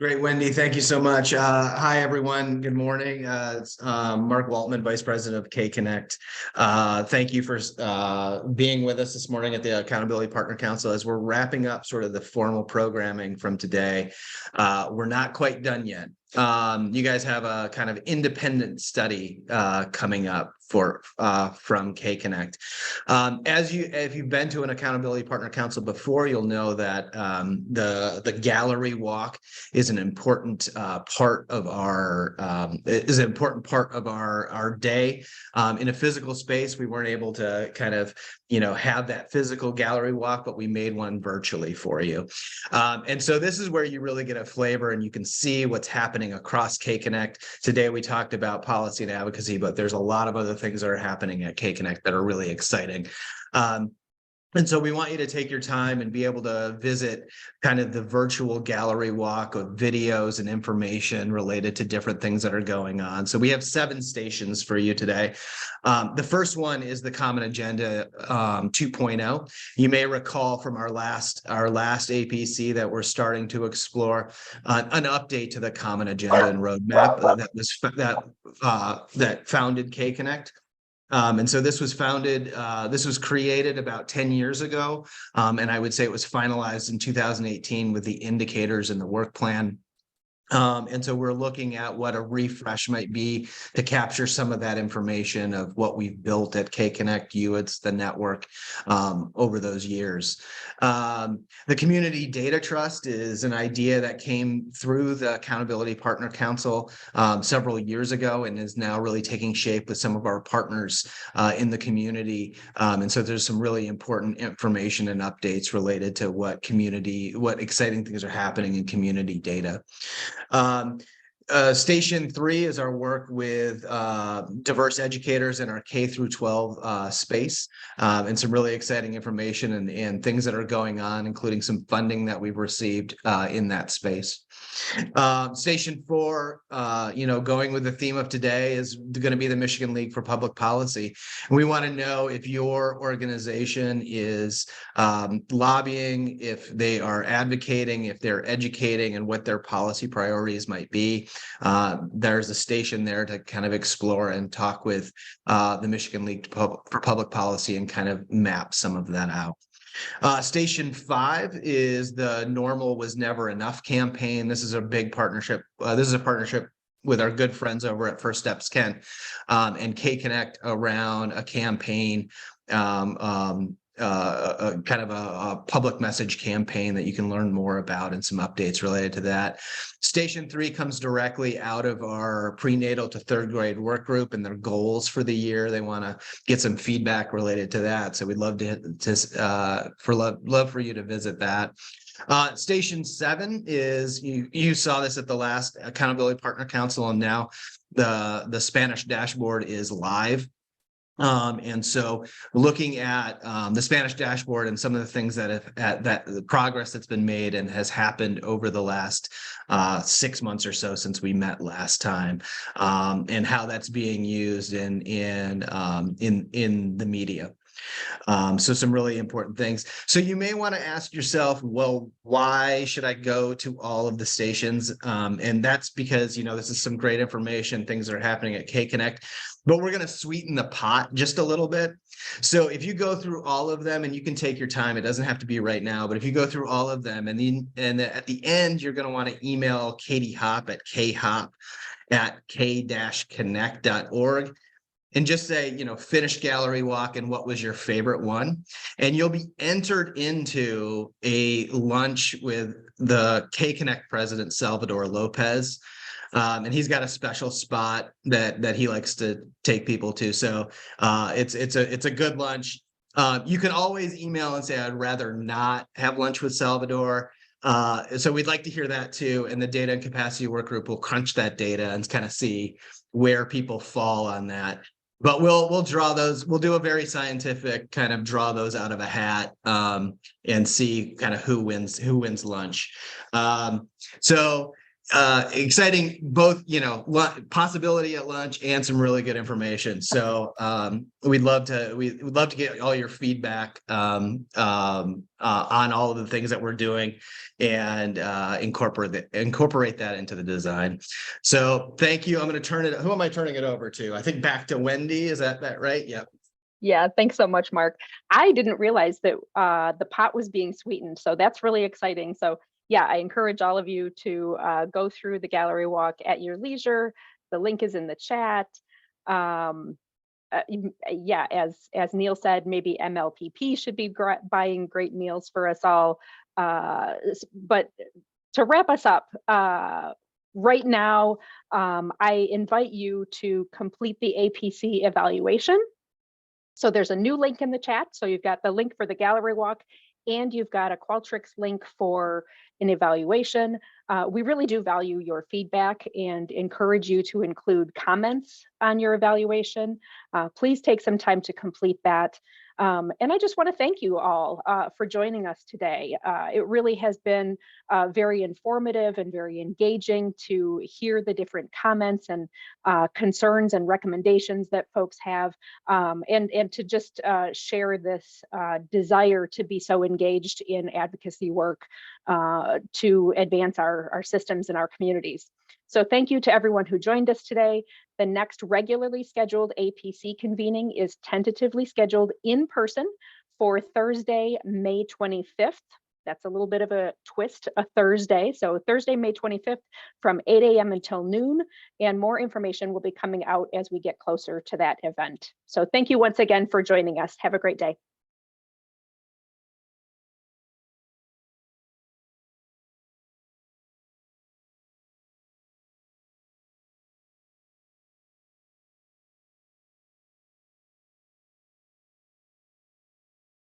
Great, Wendy. Thank you so much. Hi, everyone. Good morning. It's Mark Waltman, Vice President of KConnect. Thank you for being with us this morning at the Accountability Partner Council. As we're wrapping up sort of the formal programming from today, we're not quite done yet. You guys have a kind of independent study coming up from KConnect. If you've been to an Accountability Partner Council before, you'll know that the gallery walk is an important part of our day. In a physical space, we weren't able to kind of have that physical gallery walk, but we made one virtually for you. And so this is where you really get a flavor and you can see what's happening across KConnect. Today we talked about policy and advocacy, but there's a lot of other things that are happening at KConnect that are really exciting. And so we want you to take your time and be able to visit kind of the virtual gallery walk of videos and information related to different things that are going on. So we have 7 stations for you today. The first one is the Common Agenda 2.0. You may recall from our last APC that we're starting to explore an update to the Common Agenda and Roadmap that founded KConnect. And so this was created about 10 years ago. And I would say it was finalized in 2018 with the indicators and the work plan. And so we're looking at what a refresh might be to capture some of that information of what we've built at KConnect, it's the network over those years. The Community Data Trust is an idea that came through the Accountability Partner Council several years ago and is now really taking shape with some of our partners in the community. And so there's some really important information and updates related to what exciting things are happening in community data. Station 3 is our work with diverse educators in our K through 12 space, and some really exciting information and things that are going on, including some funding that we've received in that space. Station 4, going with the theme of today, is going to be the Michigan League for Public Policy. We want to know if your organization is lobbying, if they are advocating, if they're educating, and what their policy priorities might be. There's a station there to kind of explore and talk with the Michigan League for Public Policy and kind of map some of that out. Station 5 is the Normal Was Never Enough campaign. This is a big partnership. This is a partnership with our good friends over at First Steps Kent and KConnect around a campaign, kind of a public message campaign that you can learn more about and some updates related to that. Station 3 comes directly out of our prenatal to 3rd grade work group and their goals for the year. They want to get some feedback related to that. So we'd love love for you to visit that. Station 7 is, you saw this at the last Accountability Partner Council, and now the Spanish dashboard is live. And so looking at the Spanish dashboard and some of the things that the progress that's been made and has happened over the last 6 months or so since we met last time, and how that's being used in the media. So some really important things. So you may want to ask yourself, well, why should I go to all of the stations? And that's because, this is some great information, things that are happening at KConnect, but we're going to sweeten the pot just a little bit. So if you go through all of them, and you can take your time, it doesn't have to be right now, but if you go through all of them, and at the end, you're going to want to email Katie Hop at khop@k-connect.org. And just say, finish gallery walk and what was your favorite one. And you'll be entered into a lunch with the KConnect president, Salvador Lopez. And he's got a special spot that he likes to take people to. So it's a good lunch. You can always email and say, I'd rather not have lunch with Salvador. So we'd like to hear that too. And the data and capacity work group will crunch that data and kind of see where people fall on that. But we'll draw those. We'll do a very scientific kind of draw those out of a hat and see kind of who wins lunch. So exciting, both, possibility at lunch and some really good information. So we'd love to get all your feedback on all of the things that we're doing and incorporate that into the design. So thank you. I'm going to who am I turning it over to? I think back to Wendy. Is that right? Yep. Yeah, thanks so much, Mark. I didn't realize that the pot was being sweetened, so that's really exciting. So yeah, I encourage all of you to go through the gallery walk at your leisure. The link is in the chat. Yeah, as Neil said, maybe MLPP should be buying great meals for us all. But to wrap us up, right now, I invite you to complete the APC evaluation. So there's a new link in the chat. So you've got the link for the gallery walk and you've got a Qualtrics link for an evaluation. We really do value your feedback and encourage you to include comments on your evaluation. Please take some time to complete that. And I just want to thank you all for joining us today. It really has been very informative and very engaging to hear the different comments and concerns and recommendations that folks have, and to just share this desire to be so engaged in advocacy work to advance our systems and our communities. So thank you to everyone who joined us today. The next regularly scheduled APC convening is tentatively scheduled in person for Thursday, May 25th. That's a little bit of a twist, a Thursday. So Thursday, May 25th from 8 a.m. until noon. And more information will be coming out as we get closer to that event. So thank you once again for joining us. Have a great day.